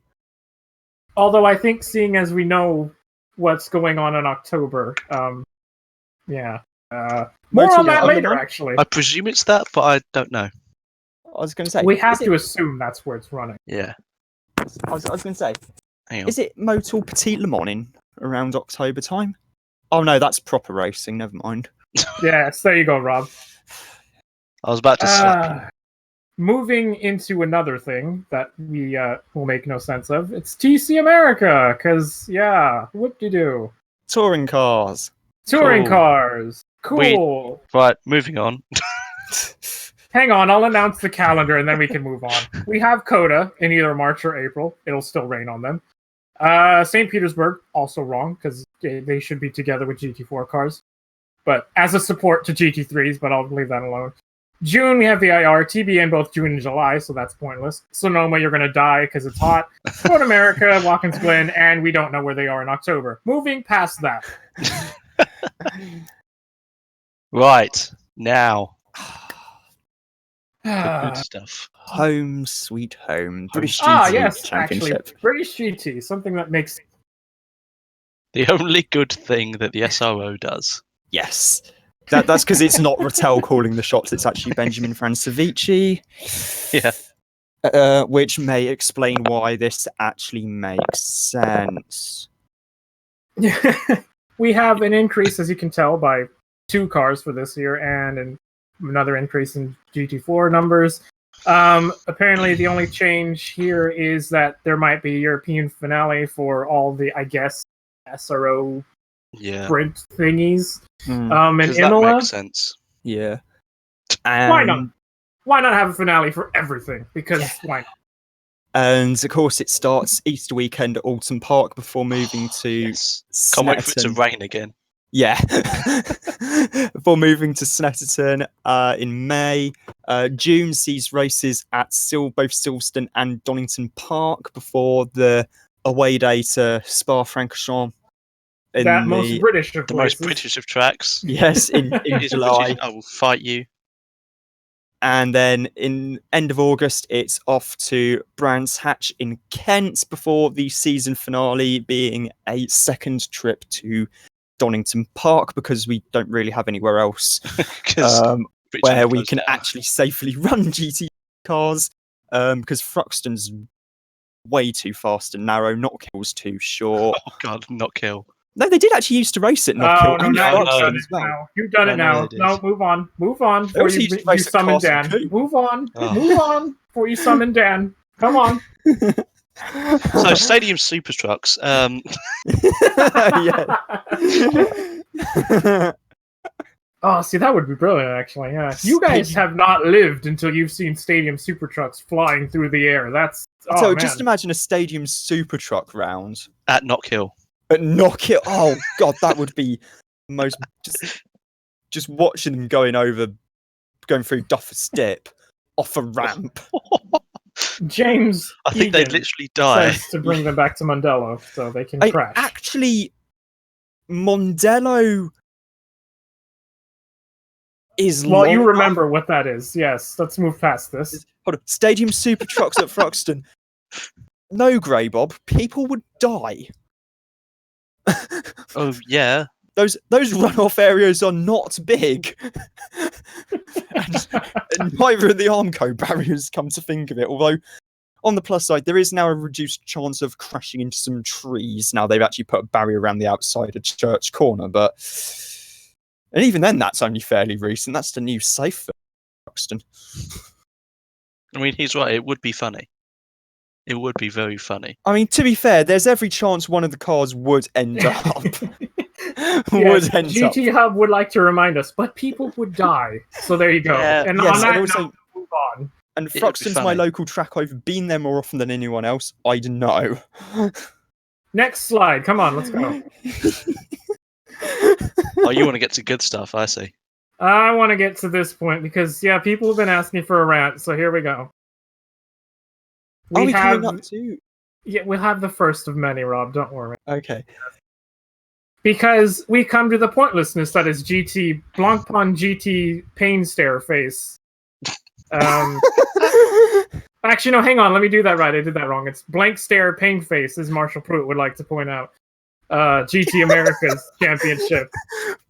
Although I think, seeing as we know what's going on in October, yeah. More on that later, actually. I presume it's that, but I don't know. I was going to say. We have to assume that's where it's running. Yeah. I was going to say. Hang on. Is it Motul Petit Le Mans in around October time? Oh no, that's proper racing. Never mind. Yes, there you go, Rob. I was about to slap you. Moving into another thing that we will make no sense of. It's TC America, because, yeah, whoop-de-doo. Touring cars. Touring Cool. cars. Cool. Right, moving on. Hang on, I'll announce the calendar and then we can move on. We have Coda in either March or April. It'll still rain on them. St. Petersburg, also wrong, because they should be together with GT4 cars. But as a support to GT3s, but I'll leave that alone. June, we have the IR, TBA in both June and July, so that's pointless. Sonoma, you're going to die because it's hot. Road America, Watkins Glen, and we don't know where they are in October. Moving past that. Right, now. The good stuff. Home sweet home. British GT Ah, yes, Championship. actually, British GT, something that makes The only good thing that the SRO does. Yes. That's because it's not Rattel calling the shots, it's actually Benjamin Francevici. Yeah. Which may explain why this actually makes sense. We have an increase, as you can tell, by 2 cars for this year, and another increase in GT4 numbers. Apparently, the only change here is that there might be a European finale for all the, I guess, SRO sprint thingies. In That Imola, makes sense. Yeah. Why not? Why not have a finale for everything? Because why not? And of course, it starts Easter weekend at Alton Park before moving to Yes. Can't wait for it to Snetterton. rain again. Yeah. Before moving to Snetterton in May. June sees races at both Silverstone and Donington Park before the away day to Spa-Francorchamps. Most British of The places. most British of tracks. Yes, in It's July. British, I will fight you. And then in end of August, it's off to Brands Hatch in Kent before the season finale being a second trip to Donington Park because we don't really have anywhere else where we can actually safely run GT cars because Thruxton's way too fast and narrow, Knockill's too short. Oh god, Knockhill. No, they did actually used to race at Knockhill. Oh, no, you've done it now. No, move on. Move on before you summon Dan. Move on. Move on before you summon Dan. Come on. So, Stadium Super Trucks. Oh, see, that would be brilliant, actually. Yeah, you guys have not lived until you've seen Stadium Super Trucks flying through the air. So just imagine a Stadium Super Truck round at Knockhill. At Knockhill, oh god, that would be most just watching them going through Duffer's Dip off a ramp. James, I think they'd literally die. Says to bring them back to Mondello so they can crash. Actually, Mondello is you remember what that is. Yes, let's move past this. Hold on. Stadium Super Trucks at Thruxton. No, Grey Bob, people would die. Oh yeah, those runoff areas are not big, and neither are the Armco barriers. Come to think of it, although on the plus side, there is now a reduced chance of crashing into some trees. Now they've actually put a barrier around the outside of Church Corner, and even then, that's only fairly recent. That's the new safe for Thruxton. I mean, he's right. It would be funny. It would be very funny. I mean, to be fair, there's every chance one of the cars would end up. GTHub would like to remind us, but people would die. So there you go. Yeah, and yes, on that also, note, move on. And Thruxton's my local track. I've been there more often than anyone else. I know. Next slide. Come on, let's go. Oh, you want to get to good stuff, I see. I want to get to this point because, people have been asking for a rant, so here we go. We coming up to? Yeah, we'll have the first of many, Rob. Don't worry. Okay. Because we come to the pointlessness that is GT Blancpain GT pain stare face. Actually, no, hang on. Let me do that right. I did that wrong. It's blank stare pain face, as Marshall Pruitt would like to point out. GT America's championship.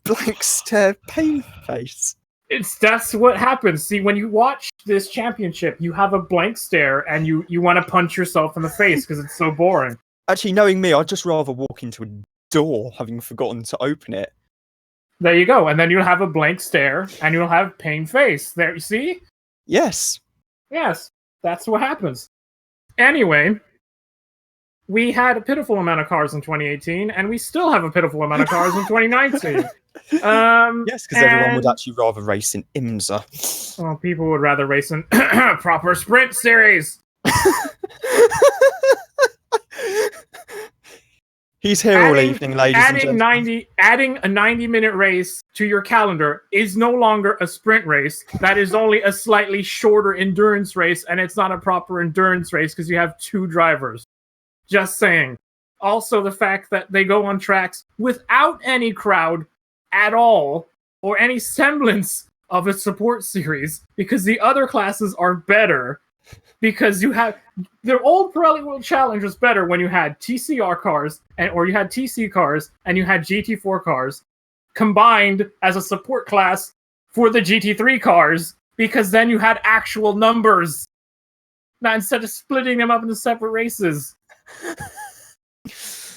Blank stare pain face. That's what happens. See, when you watch this championship, you have a blank stare and you want to punch yourself in the face because it's so boring. Actually, knowing me, I'd just rather walk into a door having forgotten to open it. There you go. And then you'll have a blank stare and you'll have pain face. There, you see? Yes. Yes. That's what happens. Anyway, we had a pitiful amount of cars in 2018 and we still have a pitiful amount of cars in 2019. Yes, because everyone would actually rather race in IMSA. Well, people would rather race in proper sprint series. He's here all evening, ladies and gentlemen. Adding a 90-minute race to your calendar is no longer a sprint race. That is only a slightly shorter endurance race, and it's not a proper endurance race because you have 2 drivers. Just saying. Also, the fact that they go on tracks without any crowd at all, or any semblance of a support series, because the other classes are better. because you have the old Pirelli World Challenge was better when you had TCR cars or you had TC cars and you had GT4 cars combined as a support class for the GT3 cars, because then you had actual numbers. Now instead of splitting them up into separate races.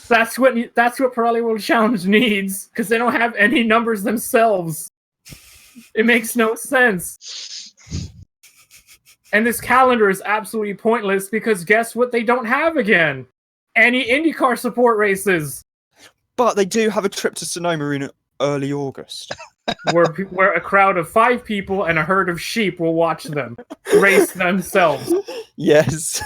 That's what Pirelli World Challenge needs, because they don't have any numbers themselves. It makes no sense. And this calendar is absolutely pointless, because guess what they don't have again? Any IndyCar support races. But they do have a trip to Sonoma in early August. where a crowd of 5 people and a herd of sheep will watch them race themselves. Yes.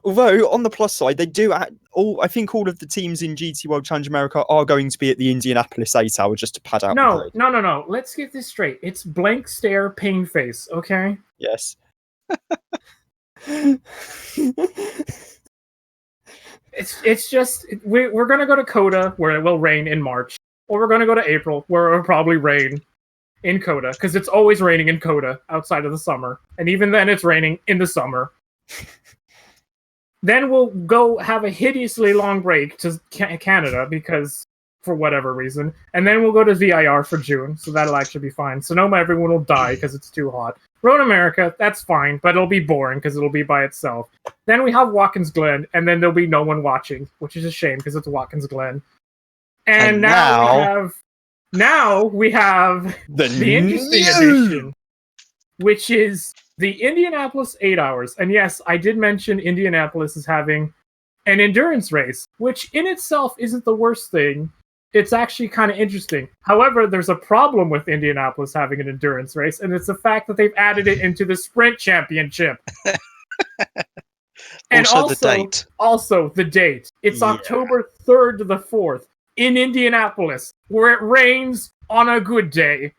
Although, on the plus side, they do I think all of the teams in GT World Challenge America are going to be at the Indianapolis 8 Hour just to pad out the grid. No. Let's get this straight. It's blank stare, pain face, okay? Yes. It's just we're gonna go to Coda where it will rain in March, or we're gonna go to April where it will probably rain in Coda, because it's always raining in Coda outside of the summer, and even then it's raining in the summer. Then we'll go have a hideously long break to Canada, because for whatever reason, and then we'll go to VIR for June, so that'll actually be fine. Sonoma, everyone will die because it's too hot. Road America, that's fine, but it'll be boring because it'll be by itself. Then we have Watkins Glen, and then there'll be no one watching, which is a shame because it's Watkins Glen. And now we have the interesting edition, which is the Indianapolis 8 Hours. And yes, I did mention Indianapolis is having an endurance race, which in itself isn't the worst thing. It's actually kind of interesting. However, there's a problem with Indianapolis having an endurance race, and it's the fact that they've added it into the Sprint Championship. And also the date. Also, the date. It's October 3rd to the 4th in Indianapolis, where it rains on a good day.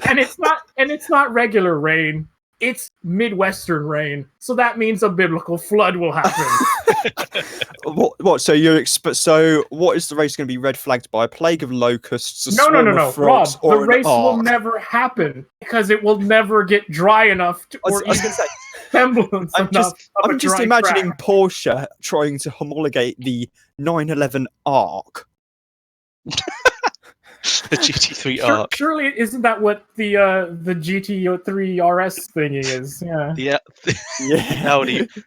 And it's not regular rain. It's Midwestern rain, so that means a biblical flood will happen. What? So what is the race going to be red flagged by? A plague of locusts? No. Rob, the race will never happen because it will never get dry enough to, or even semblance enough. I'm just imagining Porsche trying to homologate the 911 ARC. The GT3 ARC. Surely isn't that what the GT3 RS thingy is? Yeah.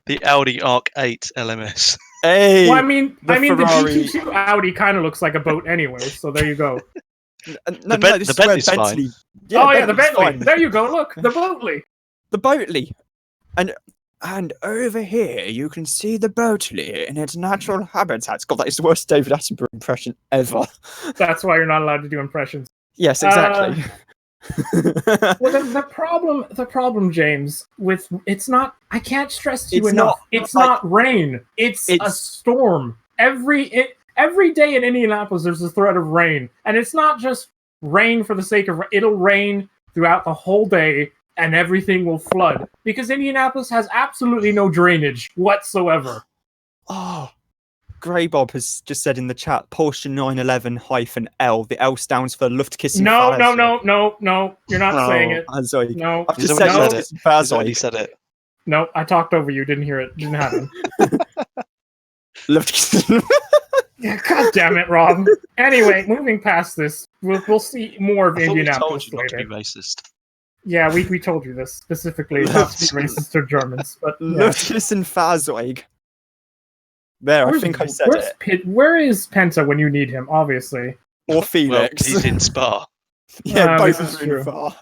The Audi ARC 8 LMS. Hey, well, I mean, the GT2 Audi kind of looks like a boat anyway. So there you go. The Bentley's fine. Yeah, the Bentley. Fine. There you go. Look, the Boatley. The Boatley, and over here you can see the Boatley in its natural habitat. God, that is the worst David Attenborough impression ever. That's why you're not allowed to do impressions. Yes, exactly. Well, the problem, James, with it's not. I can't stress to you enough. It's not rain. It's a storm. Every day in Indianapolis, there's a threat of rain, and it's not just rain for the sake of. It'll rain throughout the whole day, and everything will flood because Indianapolis has absolutely no drainage whatsoever. Oh. Grey Bob has just said in the chat, Porsche 911-L. The L stands for Luftkissen. No. You're not saying it. Sorry. No. I've just said Luftkissen. He said it. No, I talked over you. Didn't hear it. Didn't happen. Luftkissen. Yeah, God damn it, Rob. Anyway, moving past this, we'll see more of Indianapolis later. Not to be racist. Yeah, we told you this specifically not to be racist to Germans. But Luftkissen Fahrzeug. There, I think I said it. Where is Penta when you need him, obviously? Or Felix. Well, he's in Spa. Yeah, both are in Spa.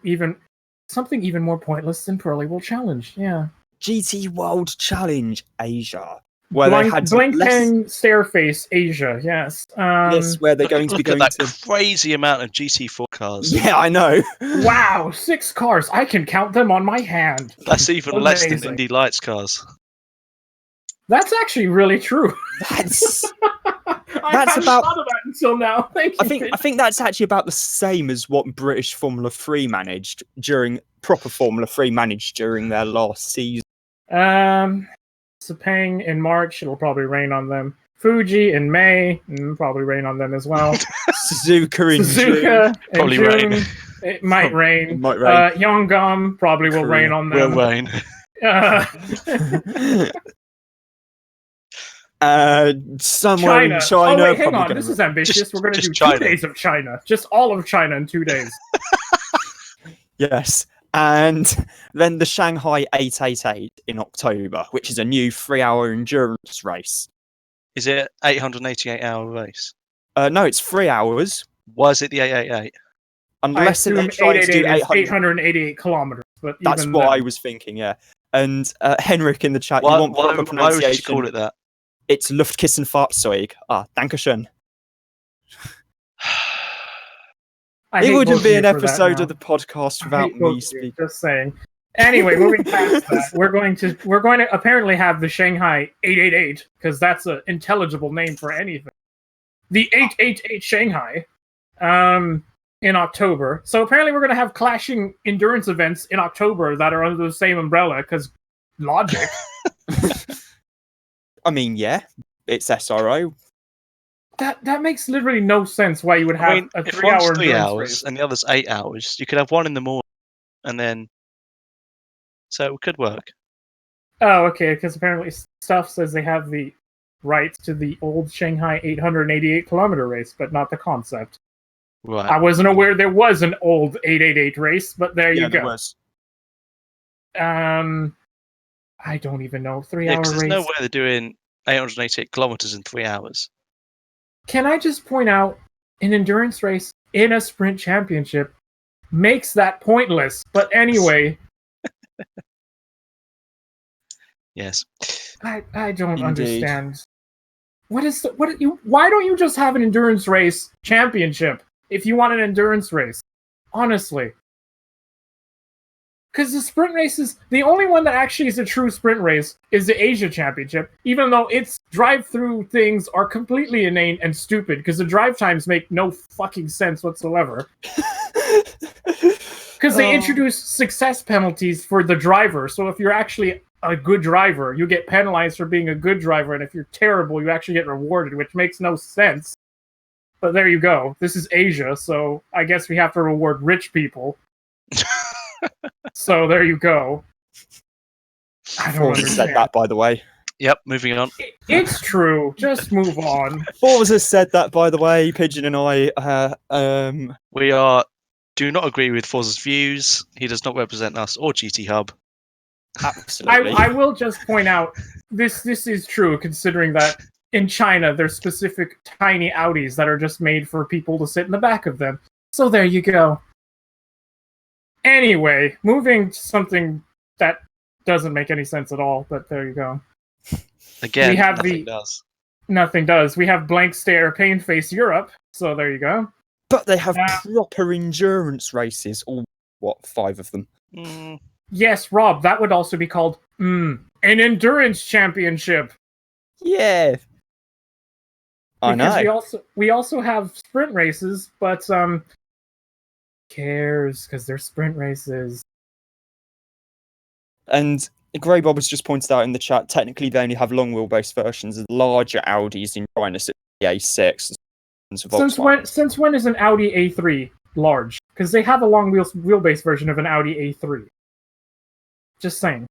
Even something even more pointless than Pirelli World Challenge, yeah. GT World Challenge Asia. Where Blank, they had Blank Stare Face Asia, yes. Yes, where they're going to be going that to crazy amount of GT4 cars. Yeah, I know. Wow, 6 cars. I can count them on my hand. That's even less than Indy Lights cars. That's actually really true. That's I about thought of that until now. Thank you. I think that's actually about the same as what British Formula 3 managed during their last season. Sepang in March, it'll probably rain on them. Fuji in May, probably rain on them as well. Suzuka in June. Suzuka in Probably June, rain. it might rain. It might rain. Yeongam probably will Korea. rain on Will them. rain. Somewhere in China. Oh wait, hang probably on. gonna This rain. is ambitious. We're going to do just 2 China. days of China. Just all of China in 2 days. Yes. And then the Shanghai 888 in October, which is a new 3-hour endurance race. Is it 888-hour race? No, it's 3 hours. Was it the 888? Unless I they're assume trying to do 888 is 800. 888 kilometers. But That's even what then. I was thinking, yeah. And Henrik in the chat, you Why, want proper why would pronunciation? you call it that? It's Luftkissen-Fahrzeug. Dankeschön. I It hate wouldn't both be of an you for that episode now. of the podcast I without hate both me of you, speaking. just saying. Anyway, moving past that, we're going to apparently have the Shanghai 888 because that's an intelligible name for anything. The 888 Shanghai, in October. So apparently we're going to have clashing endurance events in October that are under the same umbrella because logic. I mean, yeah, it's SRO. That makes literally no sense why you would have I mean, a if 3-hour one's 3 endurance hours race. and the other's 8 hours, you could have one in the morning and then. So it could work. Oh, okay, because apparently stuff says they have the rights to the old Shanghai 888-kilometer race, but not the concept. Right. I wasn't aware there was an old 888 race, but there you There go. was. I don't even know. 3-hour Because race. there's no way they're doing 888 kilometers in 3 hours. Can I just point out, an endurance race in a sprint championship makes that pointless. But anyway, Yes. I don't Indeed. understand. Why don't you just have an endurance race championship if you want an endurance race? Honestly. Because the sprint races, the only one that actually is a true sprint race is the Asia Championship, even though its drive-through things are completely inane and stupid, because the drive times make no fucking sense whatsoever. Because they introduce success penalties for the driver, so if you're actually a good driver, you get penalized for being a good driver, and if you're terrible, you actually get rewarded, which makes no sense. But there you go. This is Asia, so I guess we have to reward rich people. So there you go. I don't Forza understand. said that, by the way. Yep, moving on. It's true. Just move on. Forza said that, by the way. Pigeon and I. We do not agree with Forza's views. He does not represent us or GTHub. Absolutely. I will just point out this is true, considering that in China there's specific tiny Audis that are just made for people to sit in the back of them. So there you go. Anyway, moving to something that doesn't make any sense at all, but there you go. Again, We have nothing does. Nothing does. We have Blank Stare, Pain Face Europe, so there you go. But they have proper endurance races, all, 5 of them? Mm, Yes, Rob, that would also be called an endurance championship. Yeah. I know. Because we also have sprint races, but cares because they're sprint races. And Grey Bob has just pointed out in the chat, technically they only have long wheelbase versions of larger Audis in China, so the A6. Since when is an Audi A3 large? Because they have a long wheelbase version of an Audi A3. Just saying.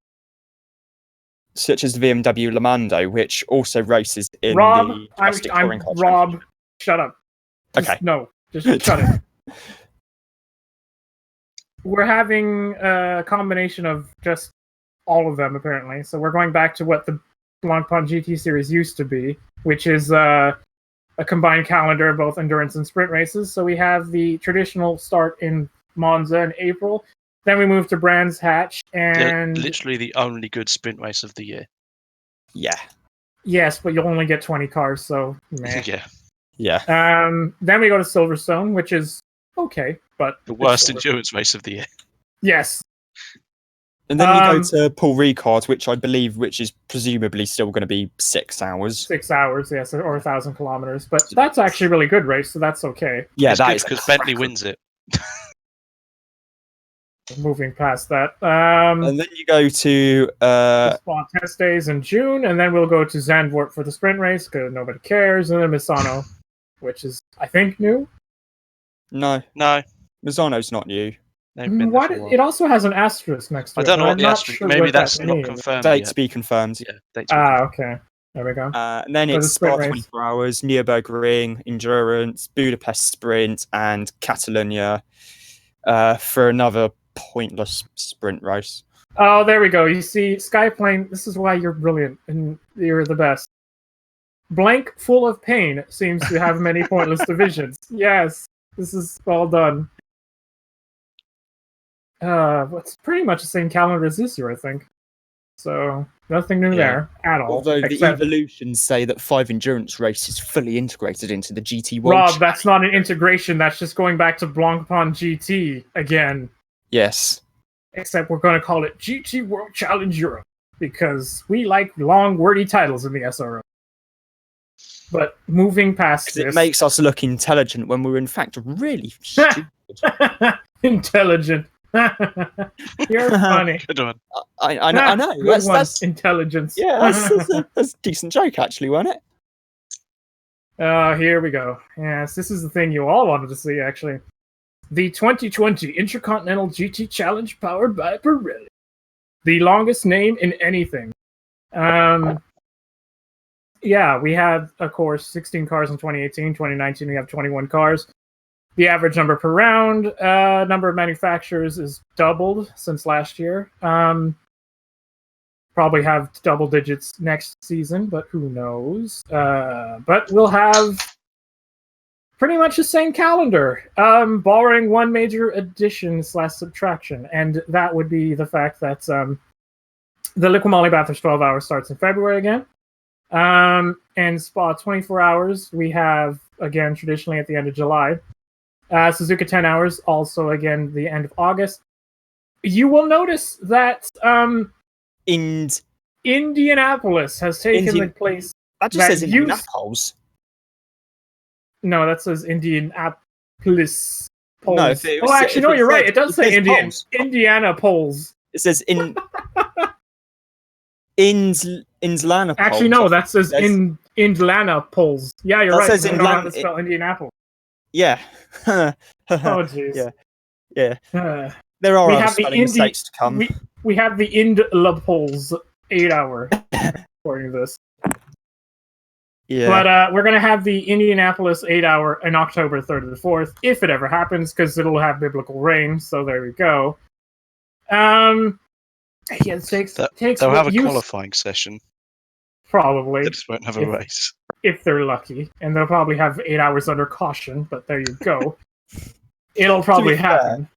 Such as the BMW Lamando, which also races in Rob, the domestic touring car Rob, championship. shut up. Okay. No, just shut it. We're having a combination of just all of them, apparently. So we're going back to what the Long Pond GT series used to be, which is a combined calendar of both endurance and sprint races. So we have the traditional start in Monza in April. Then we move to Brands Hatch, and literally the only good sprint race of the year. Yeah. Yes, but you'll only get 20 cars, so meh. Yeah. Then we go to Silverstone, which is okay, but The worst endurance race of the year. Yes. And then you go to Paul Ricard, which is presumably still going to be 6 hours. 6 hours, yes, or 1,000 kilometers. But that's actually a really good race, so that's okay. Yeah, it's that good is because Bentley wins it. moving past that. And then you go to Spa test days in June, and then we'll go to Zandvoort for the sprint race because nobody cares, and then Misano, which is I think new. no, No, Misano's not new. they've been there What? for a while. It also has an asterisk next to I it. don't know but what I'm the not asterisk. sure Maybe what that's that not means. confirmed Date yet. to be confirmed. Yeah, date to be confirmed. Okay. There we go. And then For the it's sprint Spa race. 24 hours, Nürburgring, Endurance, Budapest Sprint, and Catalonia for another pointless sprint race. Oh, there we go. You see, Skyplane, this is why you're brilliant and you're the best. Blank Full of Pain seems to have many pointless divisions. Yes, this is all done. It's pretty much the same calendar as this year, I think. So, nothing new there at all. Although the except, evolutions say that 5 endurance races fully integrated into the GT World Rob, Challenge. that's not an integration. That's just going back to Blancpain GT again. Yes. Except we're going to call it GT World Challenge Europe because we like long, wordy titles in the SRO. But moving past this... It makes us look intelligent when we're in fact really stupid. Intelligent. You're funny. Good one. I know. Good that's intelligence. Yeah, that's a decent joke, actually, wasn't it? Here we go. Yes, this is the thing you all wanted to see, actually. The 2020 Intercontinental GT Challenge powered by Pirelli. The longest name in anything. Yeah, we had, of course, 16 cars in 2018. 2019, we have 21 cars. The average number per round, number of manufacturers is doubled since last year. Probably have double digits next season, but who knows? But we'll have pretty much the same calendar, barring one major addition/subtraction, and that would be the fact that the Liqui Bathurst 12 hours starts in February again. And Spa 24 hours, we have, again, traditionally at the end of July. Suzuka 10 hours, also again the end of August. You will notice that Indianapolis has taken the place. That just says Indianapolis. No, that says Indianapolis. Polls. No, actually, no, you're right. It does say Indiana polls. It says Indianapolis. Actually, no, that says Indiana polls. Yeah, you're right. Says I don't know how to spell Indianapolis. Yeah. Oh, jeez. Yeah. There are other spelling mistakes to come. We have the Indlapolls 8 hour, according to this. Yeah. But we're going to have the Indianapolis 8 hour on October 3rd to the 4th, if it ever happens, because it'll have biblical rain, so there we go. Yeah, it takes they'll have a qualifying session. Probably. They just won't have a race. If they're lucky. And they'll probably have 8 hours under caution, but there you go. It'll probably happen.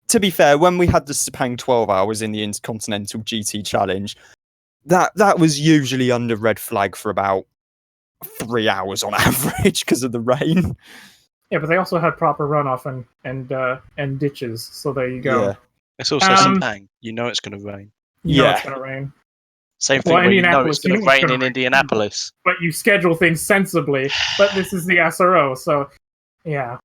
To be fair, when we had the Sepang 12 hours in the Intercontinental GT Challenge, that was usually under red flag for about 3 hours on average because of the rain. Yeah, but they also had proper runoff and ditches, so there you go. Yeah. It's also Sepang. You know it's going to rain. You know it's going to rain. Same thing when you know it's going to rain in Indianapolis. But you schedule things sensibly. But this is the SRO, so yeah.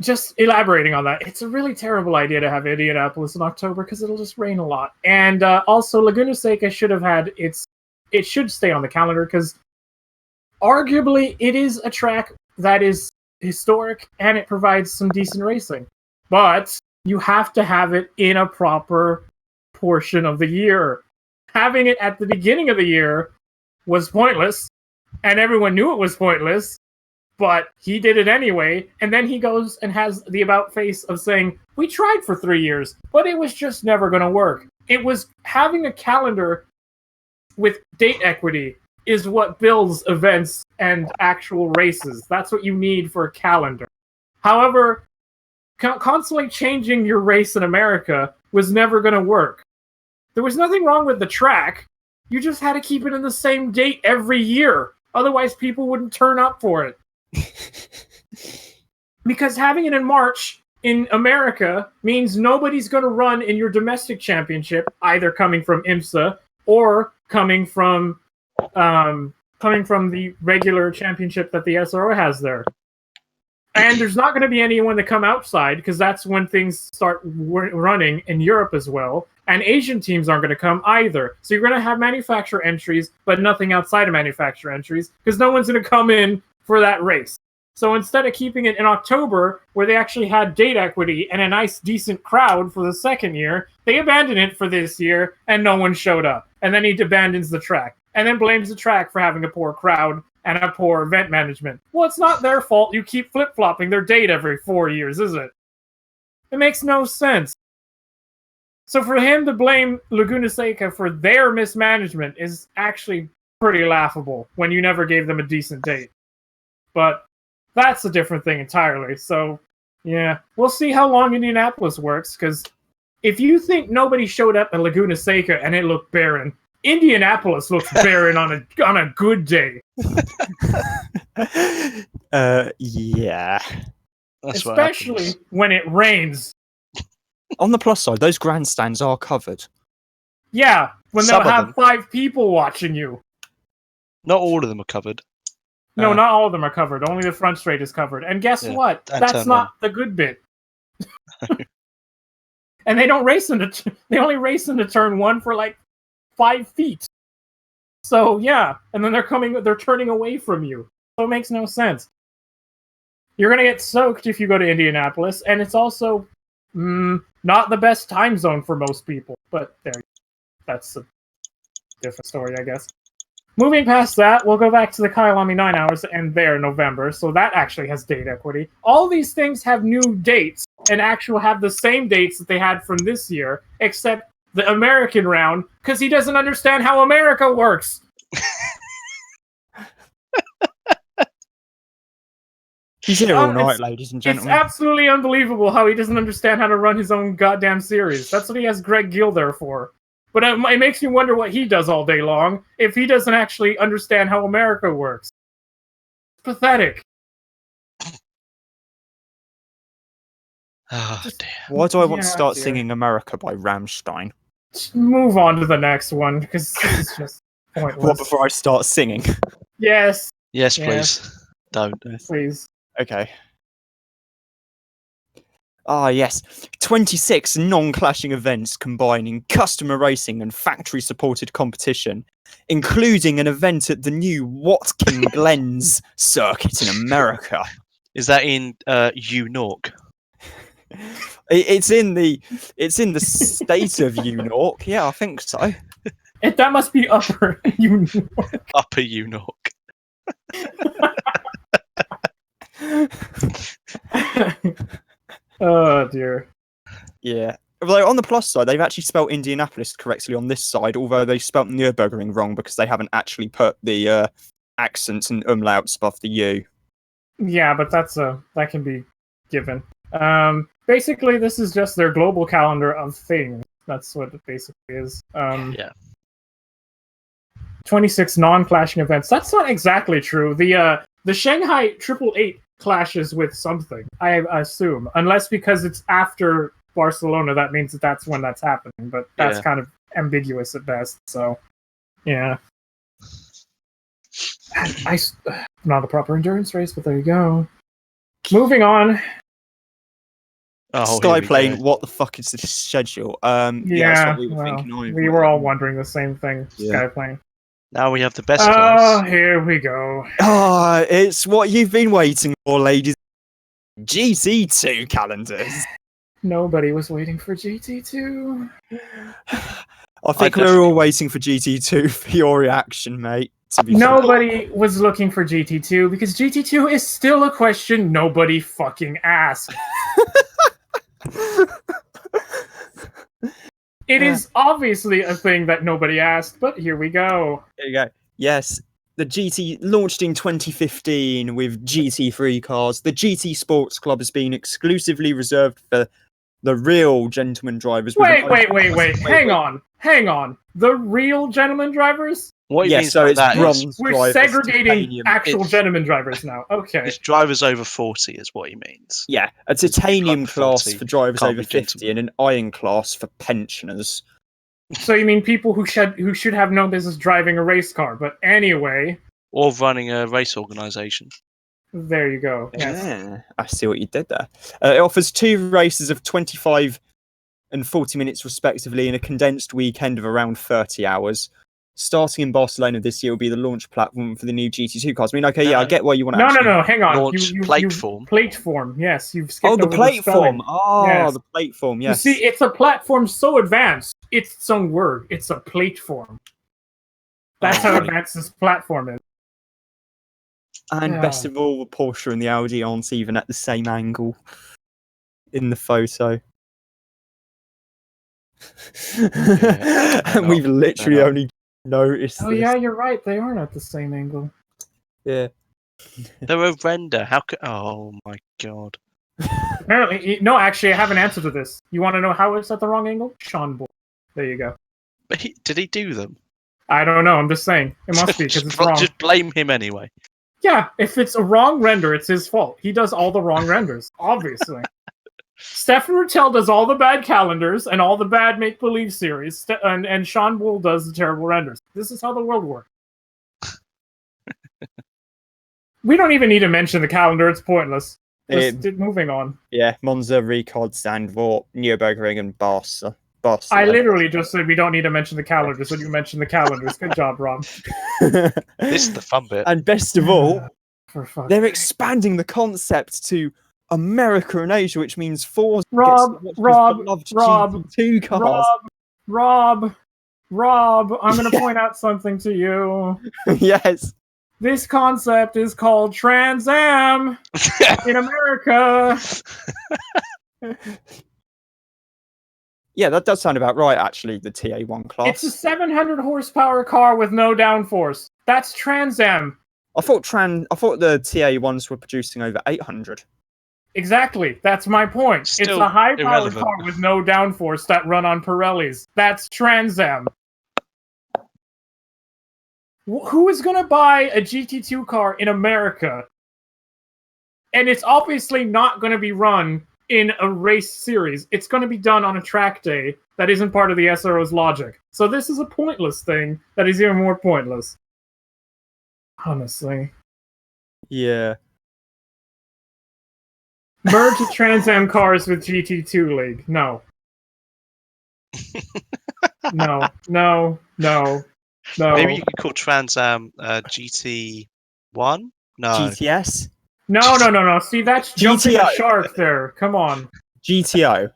Just elaborating on that, it's a really terrible idea to have Indianapolis in October because it'll just rain a lot. And also, Laguna Seca should have had it should stay on the calendar because arguably it is a track that is historic and it provides some decent racing. But you have to have it in a proper portion of the year. Having it at the beginning of the year was pointless, and everyone knew it was pointless, but he did it anyway, and then he goes and has the about face of saying, we tried for 3 years, but it was just never going to work. It was having a calendar with date equity is what builds events and actual races. That's what you need for a calendar. However, constantly changing your race in America was never going to work. There was nothing wrong with the track. You just had to keep it in the same date every year. Otherwise, people wouldn't turn up for it. Because having it in March in America means nobody's going to run in your domestic championship, either coming from IMSA or coming from the regular championship that the SRO has there. And there's not going to be anyone to come outside because that's when things start running in Europe as well. And Asian teams aren't going to come either. So you're going to have manufacturer entries, but nothing outside of manufacturer entries because no one's going to come in for that race. So instead of keeping it in October, where they actually had date equity and a nice, decent crowd for the second year, they abandoned it for this year and no one showed up. And then he abandons the track and then blames the track for having a poor crowd and a poor event management. Well, it's not their fault you keep flip-flopping their date every 4 years, is it? It makes no sense. So for him to blame Laguna Seca for their mismanagement is actually pretty laughable when you never gave them a decent date. But that's a different thing entirely. So, yeah, we'll see how long Indianapolis works, because if you think nobody showed up in Laguna Seca and it looked barren, Indianapolis looks barren on a good day. Yeah. That's Especially when it rains. On the plus side, those grandstands are covered. Yeah, when Some they'll of have them. 5 people watching you. Not all of them are covered. No, not all of them are covered. Only the front straight is covered. And guess Yeah, what? and That's turn not the good bit. And they don't race into. They only race into turn 1 for like 5 feet. So yeah, and then they're turning away from you. So it makes no sense. You're gonna get soaked if you go to Indianapolis, and it's also not the best time zone for most people. But that's a different story, I guess. Moving past that, we'll go back to the Kyalami 9 hours and there November, so that actually has date equity. All these things have new dates and actually have the same dates that they had from this year, except the American round, because he doesn't understand how America works. He's here all night, ladies and It's gentlemen. absolutely unbelievable how he doesn't understand how to run his own goddamn series. That's what he has Greg Gill there for. But it makes me wonder what he does all day long if he doesn't actually understand how America works. It's pathetic. Oh, dear. Why do I want to Yeah, start dear. singing America by Rammstein? Just move on to the next one, because this is just pointless. What, before I start singing? Yes, Yes, Yeah. please. Don't. please. Okay. Ah, yes. 26 non-clashing events combining customer racing and factory-supported competition, including an event at the new Watkin Glens circuit in America. Is that in Unork? It's in the state of Unork. Yeah, I think so. That must be upper. You Upper Unork. Oh dear. Yeah. Although on the plus side, they've actually spelt Indianapolis correctly on this side, although they spelt Nürburgring wrong because they haven't actually put the accents and umlauts above the U. Yeah, but that can be given. Basically, this is just their global calendar of things. That's what it basically is. Yeah. 26 non-clashing events. That's not exactly true. The Shanghai 888 clashes with something, I assume, unless because it's after Barcelona, that means that's when that's happening. But that's kind of ambiguous at best. So, yeah. Not a proper endurance race, but there you go. Moving on. Oh, Skyplane, what the fuck is this schedule? That's Yeah, what we were thinking. we were all wondering the same thing. Yeah. Skyplane. Now we have the best Oh, class. here we go. Ah, it's what you've been waiting for, ladies. GT2 calendars. Nobody was waiting for GT2. I think we were all waiting for GT2 for your reaction, mate. To be fair. Nobody was looking for GT2 because GT2 is still a question nobody fucking asked. It is obviously a thing that nobody asked, but here we go. There you go. Yes, the GT launched in 2015 with GT3 cars. The GT Sports Club has been exclusively reserved for the real gentleman drivers. Wait. Hang on. The real gentleman drivers? What Yeah, means so by it's that is bronze We're drivers, segregating titanium. actual It's- gentleman drivers now. Okay. it's drivers over 40 is what he means. Yeah, a titanium Under class 40 for drivers can't over be 50 and an iron class for pensioners. So you mean people who should have no business driving a race car? But anyway, Or running a race organisation. There you go. Yes. Yeah, I see what you did there. It offers 2 races of 25 and 40 minutes respectively in a condensed weekend of around 30 hours. Starting in Barcelona this year will be the launch platform for the new GT2 cars. I mean, okay, yeah, I get why you want to No. Hang on. Launch platform. Platform. Yes, you've skipped Oh, the over platform. spelling. Oh, Yes. the platform, You yes. see, it's a platform so advanced. It's its own word. It's a platform. That's how right. advanced this platform is. And Yeah. best of all, the Porsche and the Audi aren't even at the same angle in the photo. And we've literally only noticed Oh this. yeah, you're right. They aren't at the same angle. Yeah. They're a render. How could? Oh my god. Apparently, no. Actually, I have an answer to this. You want to know how it's at the wrong angle? Sean Bull. There you go. But did he do them? I don't know. I'm just saying. It must be because it's wrong. Just blame him anyway. Yeah, if it's a wrong render, it's his fault. He does all the wrong renders, obviously. Stefan Rattel does all the bad calendars and all the bad make-believe series, and Sean Bull does the terrible renders. This is how the world works. We don't even need to mention the calendar. It's pointless. Moving on. Yeah, Monza, Ricard, Zandvoort, Nürburgring, and Barcelona. I literally just said we don't need to mention the calendars, so you mentioned the calendars. Good job, Rob. This is the fun bit. And best of all, they're sake. expanding the concept to America and Asia, which means Forza Rob, gets GT2 cars. Rob, I'm going to point out something to you. Yes. This concept is called Trans Am in America. Yeah, that does sound about right, actually, the TA1 class. It's a 700 horsepower car with no downforce. That's Trans Am. I thought the TA1s were producing over 800. Exactly. That's my point. Still it's a high-powered irrelevant. car with no downforce that run on Pirellis. That's Trans Am. Who is going to buy a GT2 car in America? And it's obviously not going to be run in a race series. It's going to be done on a track day that isn't part of the SRO's logic. So this is a pointless thing that is even more pointless. Honestly. Yeah. Merge the Trans Am cars with GT2 League. No. No. Maybe you could call Trans Am GT1? No. GTS? No. See, that's jumping the GTO. shark there. Come on. GTO.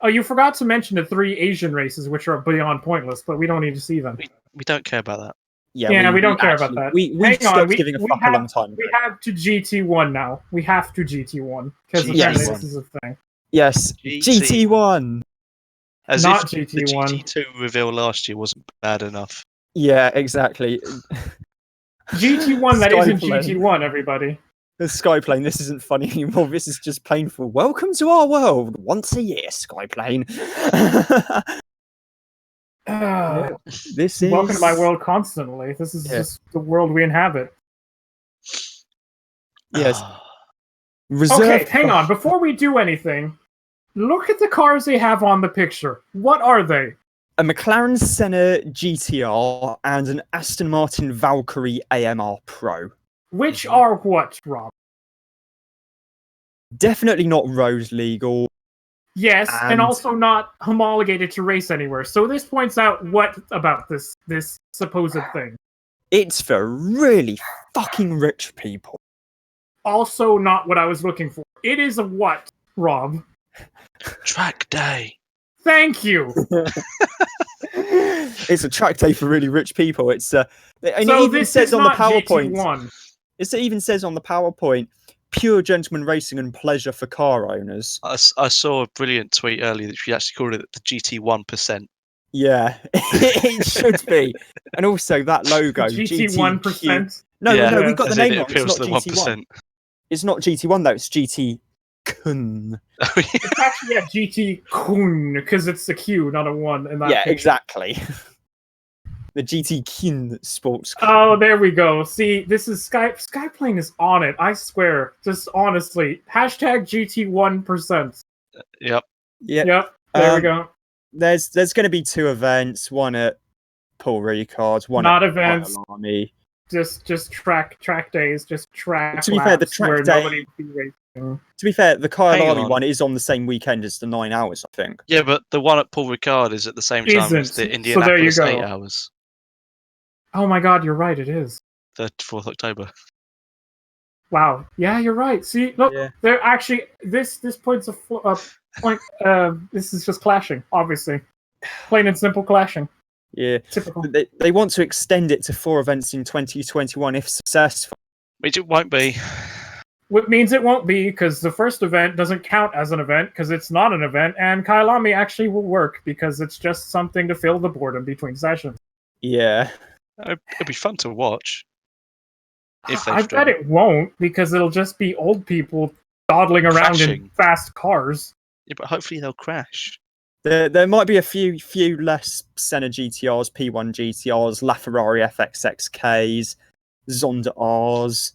Oh, you forgot to mention the 3 Asian races, which are beyond pointless, but we don't need to see them. We don't care about that. Yeah, we don't care about that. We stopped giving a fuck a long time ago. We have to GT1 now. We have to GT1. Because Yes. this is a thing. Yes. GT1. As Not if the GT1. GT2 reveal last year wasn't bad enough. Yeah, exactly. GT1 that isn't Skyplane. GT1, everybody. The Skyplane, this isn't funny anymore. This is just painful. Welcome to our world. Once a year, Skyplane. This is... Welcome to my world constantly. This is just the world we inhabit. Yes. Okay, hang on. Before we do anything, look at the cars they have on the picture. What are they? A McLaren Senna GTR and an Aston Martin Valkyrie AMR Pro. Which are what, Rob? Definitely not road legal. Yes, and also not homologated to race anywhere. So this points out what about this supposed thing. It's for really fucking rich people. Also not what I was looking for. It is a what, Rob? Track day. Thank you. It's a track day for really rich people. It's and it So even this says is on the not PowerPoint. GT1. It even says on the PowerPoint, pure gentleman racing and pleasure for car owners. I saw a brilliant tweet earlier that she actually called it the GT1%. Yeah, it should be. And also that logo, GT1%. No, we've got the name wrong. It's It's not not GT1. It's not GT1 though. It's GT Kun. It's actually GT Kun because it's a Q, not a 1. In that Yeah, picture. exactly. The GT Kin sports car. Oh, there we go. See, this is Skyplane is on it. I swear. Just honestly. Hashtag GT1%. Yep. Yep. There we go. There's going to be 2 events. One at Paul Ricard's. One Not at events. Army. just track days, just track. To be fair, the laps track where day- nobody would be racing. To be fair, the Hang Kyalami on. one is on the same weekend as the 9 hours, I think. Yeah, but the one at Paul Ricard is at the same time as Isn't. the So Indianapolis there you go. 8 hours, Oh my God, you're right. It is. the 4th October. Wow. Yeah, you're right. See, look, Yeah. they're actually this point's a point. This is just clashing, obviously, plain and simple clashing. Yeah. Typical. They want to extend it to 4 events in 2021 if successful. Which it won't be. Which means it won't be, because the first event doesn't count as an event because it's not an event, and Kyalami actually will work because it's just something to fill the boredom between sessions. Yeah. It'll be fun to watch. If they I bet it won't, because it'll just be old people dawdling around in Crashing. fast cars. Yeah, but hopefully they'll crash. There might be a few less Senna GTRs, P1 GTRs, LaFerrari FXXKs, Zonda Rs,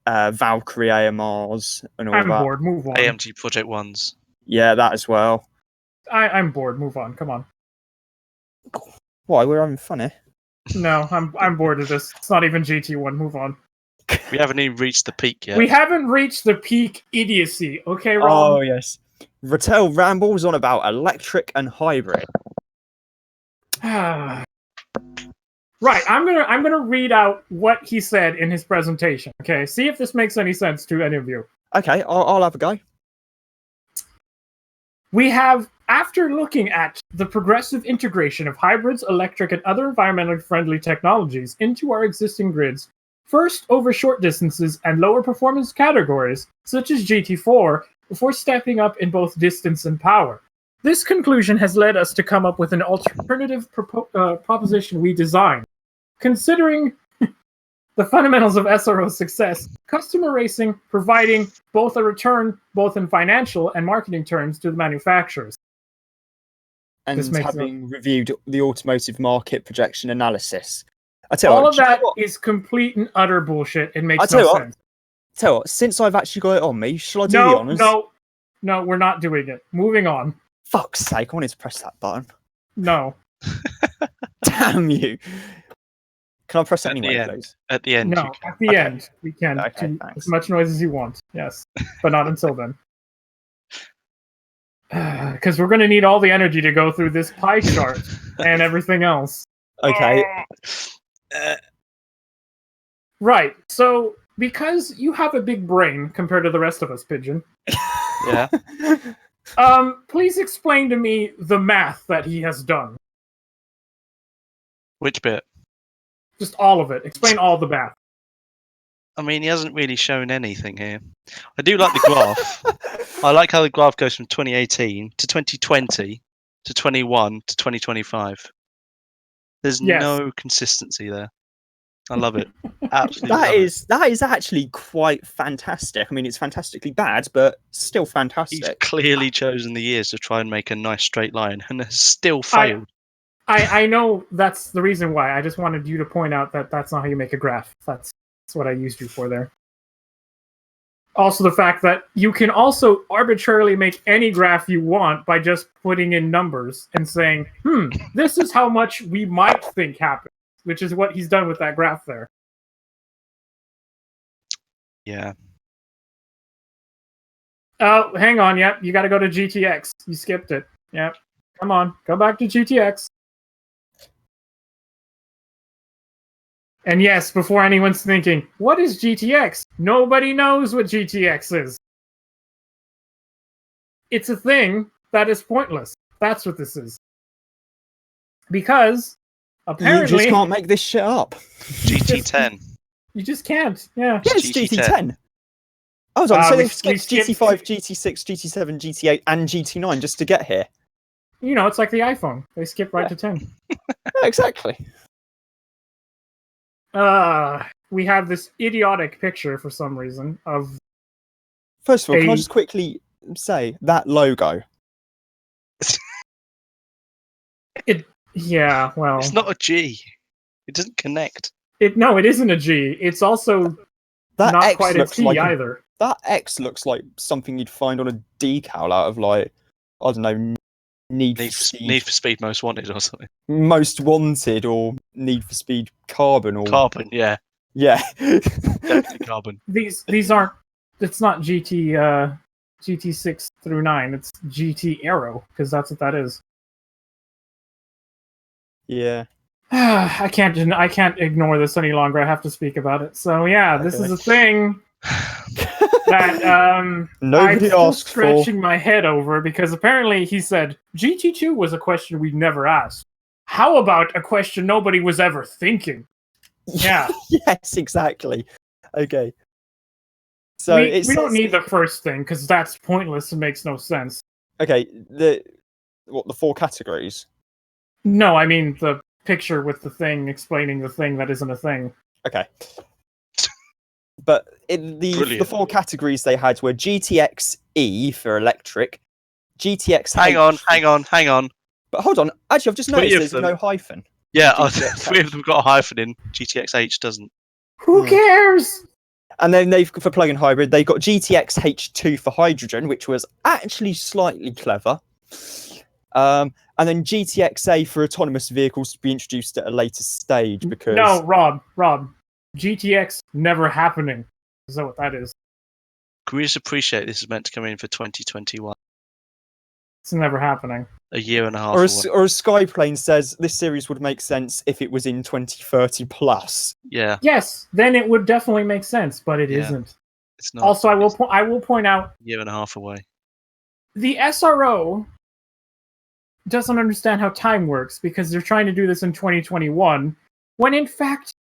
Valkyrie AMRs, and all I'm that. bored. Move on. AMG Project 1s. Yeah, that as well. I'm bored. Move on. Come on. Why? We're having fun here. No, I'm bored of this. It's not even GT1. Move on. We haven't even reached the peak yet. We haven't reached the peak idiocy. Okay, Oh, Rob? yes. Rattel rambles on about electric and hybrid. Right. I'm gonna read out what he said in his presentation. Okay. See if this makes any sense to any of you. Okay, I'll have a go. We have, after looking at the progressive integration of hybrids, electric, and other environmentally friendly technologies into our existing grids, first over short distances and lower performance categories, such as GT4, before stepping up in both distance and power. This conclusion has led us to come up with an alternative proposition we designed. Considering the fundamentals of SRO success, customer racing providing both a return, both in financial and marketing terms, to the manufacturers. And This makes having reviewed the automotive market projection analysis. I tell All you, of that is complete and utter bullshit. It makes tell you no what, sense. Tell you what, since I've actually got it on me, shall I do the No, honours? no, we're not doing it. Moving on. Fuck's sake, I wanted to press that button. No. Damn you. Can I press it At the anyway, end. please? At the end, you No, can. at the Okay. end, we can Okay, do thanks. as much noise as you want. Yes, but not until then. Because we're going to need all the energy to go through this pie chart and everything else. Okay. Right. So, because you have a big brain compared to the rest of us, Pigeon, Yeah. please explain to me the math that he has done. Which bit? Just all of it. Explain all the math. I mean, he hasn't really shown anything here. I do like the graph. I like how the graph goes from 2018 to 2020 to 21 to 2025. There's Yes. no consistency there. I love it. Absolutely. That love it. is actually quite fantastic. I mean, it's fantastically bad, but still He's fantastic. clearly chosen the years to try and make a nice straight line and has still failed. I know that's the reason why. I just wanted you to point out that that's not how you make a graph. That's what I used you for there. Also, the fact that you can also arbitrarily make any graph you want by just putting in numbers and saying, this is how much we might think happens, which is what he's done with that graph there. Yeah. Oh, hang on. Yep, you got to go to GTX. You skipped it. Yep. Come on. Go back to GTX. And yes, before anyone's thinking, what is GTX? Nobody knows what GTX is. It's a thing that is pointless. That's what this is. Because, apparently... You just can't make this shit up. GT10. You just can't, yeah. Yeah, it's GT10. GT10. I was on, so we they've skipped skipped- GT5, GT6, GT7, GT8, and GT9 just to get here. You know, it's like the iPhone. They skip right to 10. Yeah, exactly. We have this idiotic picture, for some reason, of... First of all, can I A- just quickly say that logo? Yeah, well... It's not a G. It doesn't connect. No, it isn't a G. It's also That not X quite a looks T like either. that X looks like something you'd find on a decal out of, like, I don't know, Need for Speed, Need for Speed Most Wanted or something. Most Wanted, or Need for Speed Carbon, or Carbon, yeah. Yeah. Definitely carbon. These aren't. It's not GT 6 through 9. It's GT Aero because that's what that is. Yeah. I can't ignore this any longer. I have to speak about it. So yeah, this is Okay. a thing that Nobody I'm still asked for. scratching my head over because apparently he said GT2 was a question we'd never asked. How about a question nobody was ever thinking? Yeah. Yes, exactly. Okay. So we don't need the first thing because that's pointless and makes no sense. Okay, the 4 categories? No, I mean the picture with the thing explaining the thing that isn't a thing. Okay. But the Brilliant. 4 categories they had were GTX E for electric, GTX. Hang on. But hold on, actually, I've just 3 noticed of there's them. no hyphen. Yeah, GTX 3 of them got a hyphen in. GTX-H doesn't. Who cares? And then for plug-in hybrid, they got GTX H2 for hydrogen, which was actually slightly clever. And then GTX-A for autonomous vehicles to be introduced at a later stage because... No, Rob. GTX never happening. Is that what that is? Can we just appreciate this is meant to come in for 2021? It's never happening. A year and a half Or away. as Skyplane says, this series would make sense if it was in 2030 plus. Yeah, Yes, then it would definitely make sense, but it Yeah. isn't. it's not. Also, I will point out A year and a half away. the SRO doesn't understand how time works because they're trying to do this in 2021, when in fact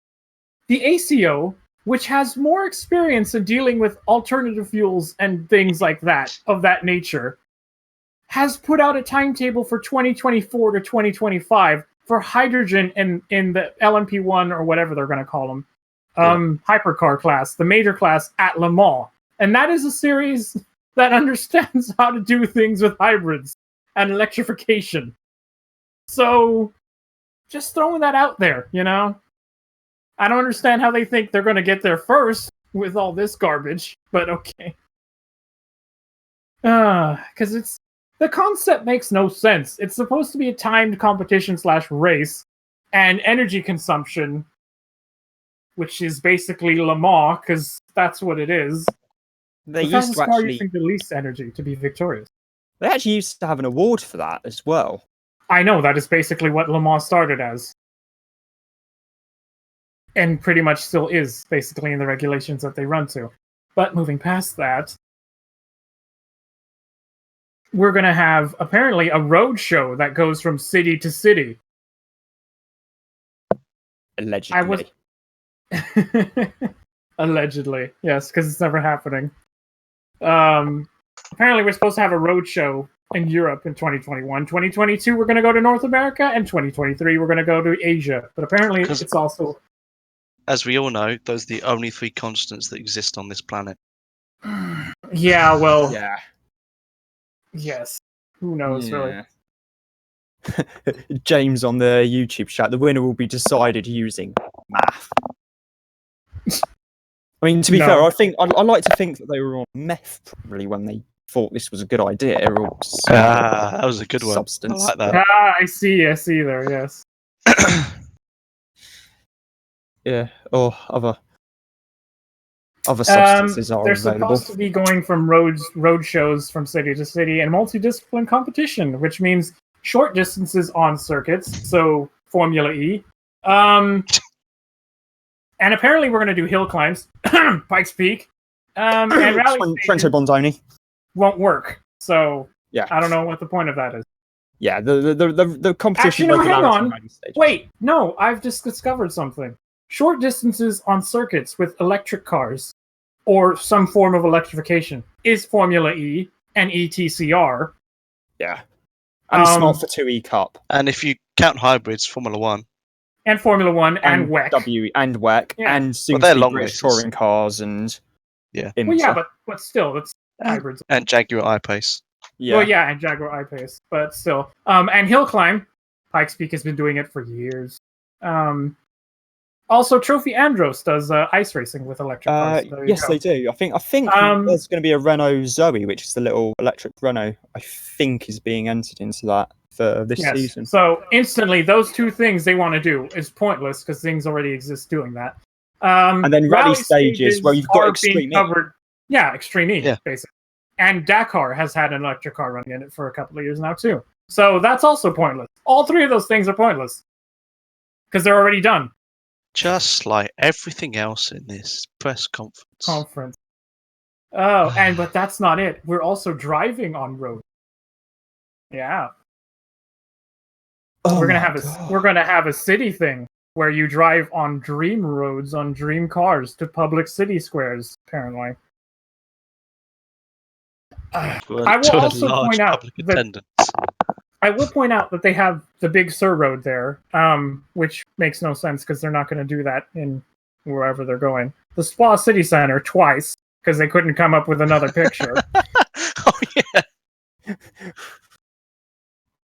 the ACO, which has more experience in dealing with alternative fuels and things like that of that nature, has put out a timetable for 2024 to 2025 for hydrogen in the LMP1 or whatever they're going to call them, hypercar class, the major class at Le Mans. And that is a series that understands how to do things with hybrids and electrification. So, just throwing that out there, you know? I don't understand how they think they're going to get there first with all this garbage, but okay. Because the concept makes no sense. It's supposed to be a timed competition / race, and energy consumption, which is basically Le Mans, because that's what it is. They The used fastest to car actually... using the least energy to be victorious. They actually used to have an award for that as well. I know, that is basically what Le Mans started as. And pretty much still is, basically, in the regulations that they run to. But moving past that, we're going to have, apparently, a road show that goes from city to city. Allegedly. Allegedly, yes, because it's never happening. Apparently, we're supposed to have a road show in Europe in 2021. 2022, we're going to go to North America, and 2023, we're going to go to Asia. But apparently, it's also... As we all know, those are the only 3 continents that exist on this planet. Yeah, well, Yeah. yes. Who knows, really? James on the YouTube chat, the winner will be decided using math. I mean, to be fair, I like to think that they were on meth probably when they thought this was a good idea. Or That was a good one. substance. I like that. I see there, yes. Yeah, or other substances are they're available. supposed to be going from road shows from city to city and multidiscipline competition, which means short distances on circuits, so Formula E. And apparently we're going to do hill climbs, Pikes Peak, and rally Trento Bondoni won't work. So yeah, I don't know what the point of that is. Yeah, the competition. Actually, no, hang on. Wait, no, I've just discovered something. Short distances on circuits with electric cars or some form of electrification is Formula E and ETCR. Yeah. And Smart for 2E Cup. And if you count hybrids, Formula 1. And Formula 1 and WEC. WE and WEC. Yeah. And soon they're to be long British races. touring cars and Yeah. Well, yeah, but still, that's hybrids. And Jaguar I-Pace. Yeah. Well, yeah, and Jaguar I-Pace, but still. And hill climb, Pikes Peak has been doing it for years. Also, Trophy Andros does ice racing with electric cars. Yes, they do. I think there's going to be a Renault Zoe, which is the little electric Renault. I think is being entered into that for this season. So instantly, those two things they want to do is pointless because things already exist doing that. And then rally stages where you've got are Extreme being E. covered. Yeah, Extreme E, Yeah. basically. And Dakar has had an electric car running in it for a couple of years now, too. So that's also pointless. All three of those things are pointless. Because they're already done. Just like everything else in this press conference. Oh, but that's not it. We're also driving on road. Yeah. Oh we're gonna my have God. we're gonna have a city thing where you drive on dream roads on dream cars to public city squares, apparently. I will also point out that I will point out that they have the big SRO road there, which makes no sense because they're not going to do that in wherever they're going. The Spa City Center twice because they couldn't come up with another picture. Oh yeah.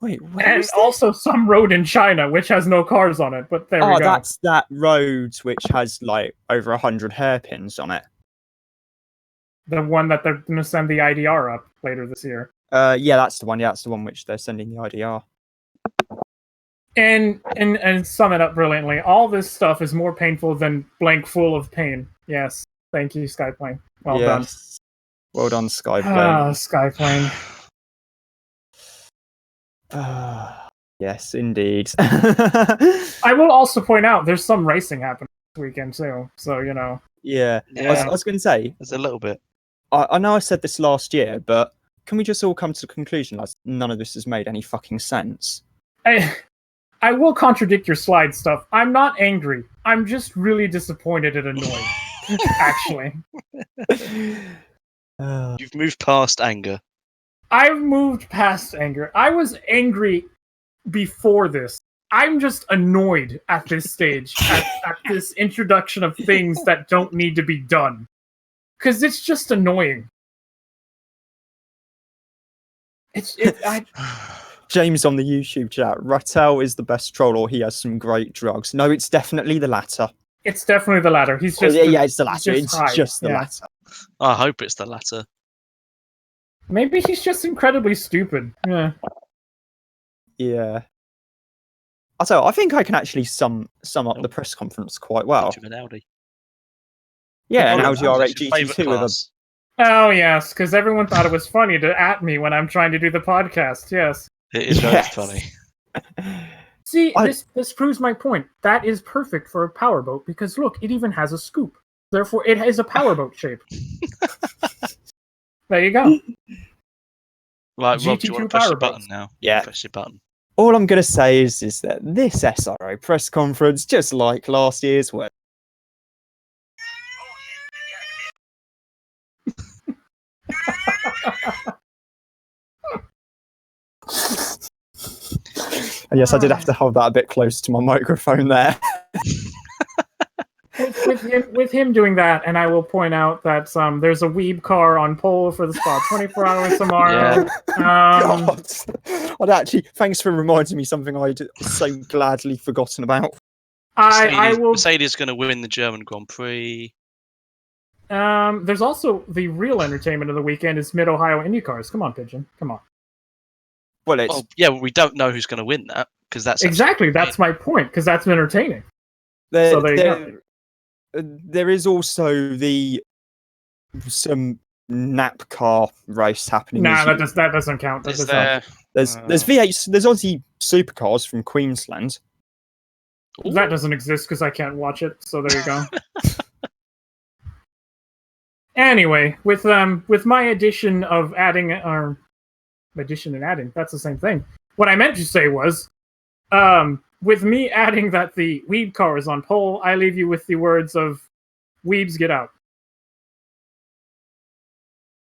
Wait, and also some road in China which has no cars on it. But there we go. That's that road which has like over 100 hairpins on it. The one that they're going to send the IDR up later this year. Yeah, that's the one. Yeah, that's the one which they're sending the IDR. And sum it up brilliantly. All this stuff is more painful than blank full of pain. Yes. Thank you, Skyplane. Well done. Well done, Skyplane. Skyplane. Yes, indeed. I will also point out there's some racing happening this weekend too. So, you know. Yeah. I was going to say. There's a little bit. I know I said this last year, but can we just all come to the conclusion that none of this has made any fucking sense? I will contradict your slide stuff. I'm not angry. I'm just really disappointed and annoyed. Actually. You've moved past anger. I've moved past anger. I was angry before this. I'm just annoyed at this stage, at this introduction of things that don't need to be done. Because it's just annoying. James on the YouTube chat. Rattel is the best troll, or he has some great drugs. No, it's definitely the latter. It's definitely the latter. He's just it's the latter. It's high. just the latter. I hope it's the latter. Maybe he's just incredibly stupid. Yeah. Yeah. I think I can actually sum up the press conference quite well. An Audi. Yeah, an Audi R8 GT2 with a. Oh yes, because everyone thought it was funny to at me when I'm trying to do the podcast. Yes. It is very funny. See, this proves my point. That is perfect for a powerboat because look, it even has a scoop. Therefore, it is a powerboat shape. There you go. Right, Rob, do you want to press your powerboats. button now? Yeah. Press your button. All I'm going to say is that this SRO press conference, just like last year's, was. And yes, I did have to hold that a bit close to my microphone there. with him doing that, and I will point out that there's a weeb car on pole for the spot 24 hours tomorrow. God. I'd actually, thanks for reminding me something I'd so gladly forgotten about. Mercedes going to win the German Grand Prix. There's also the real entertainment of the weekend is Mid-Ohio IndyCars. Come on, Pigeon. Come on. Well, it's we don't know who's going to win that because that's that's my point because that's entertaining. there is also some nap car race happening. Nah, that doesn't count. There's V8. There's Aussie supercars from Queensland. Ooh. That doesn't exist because I can't watch it. So there you go. Anyway, with my addition of adding addition and adding, that's the same thing. What I meant to say was, with me adding that the weeb car is on pole, I leave you with the words of "Weebs get out."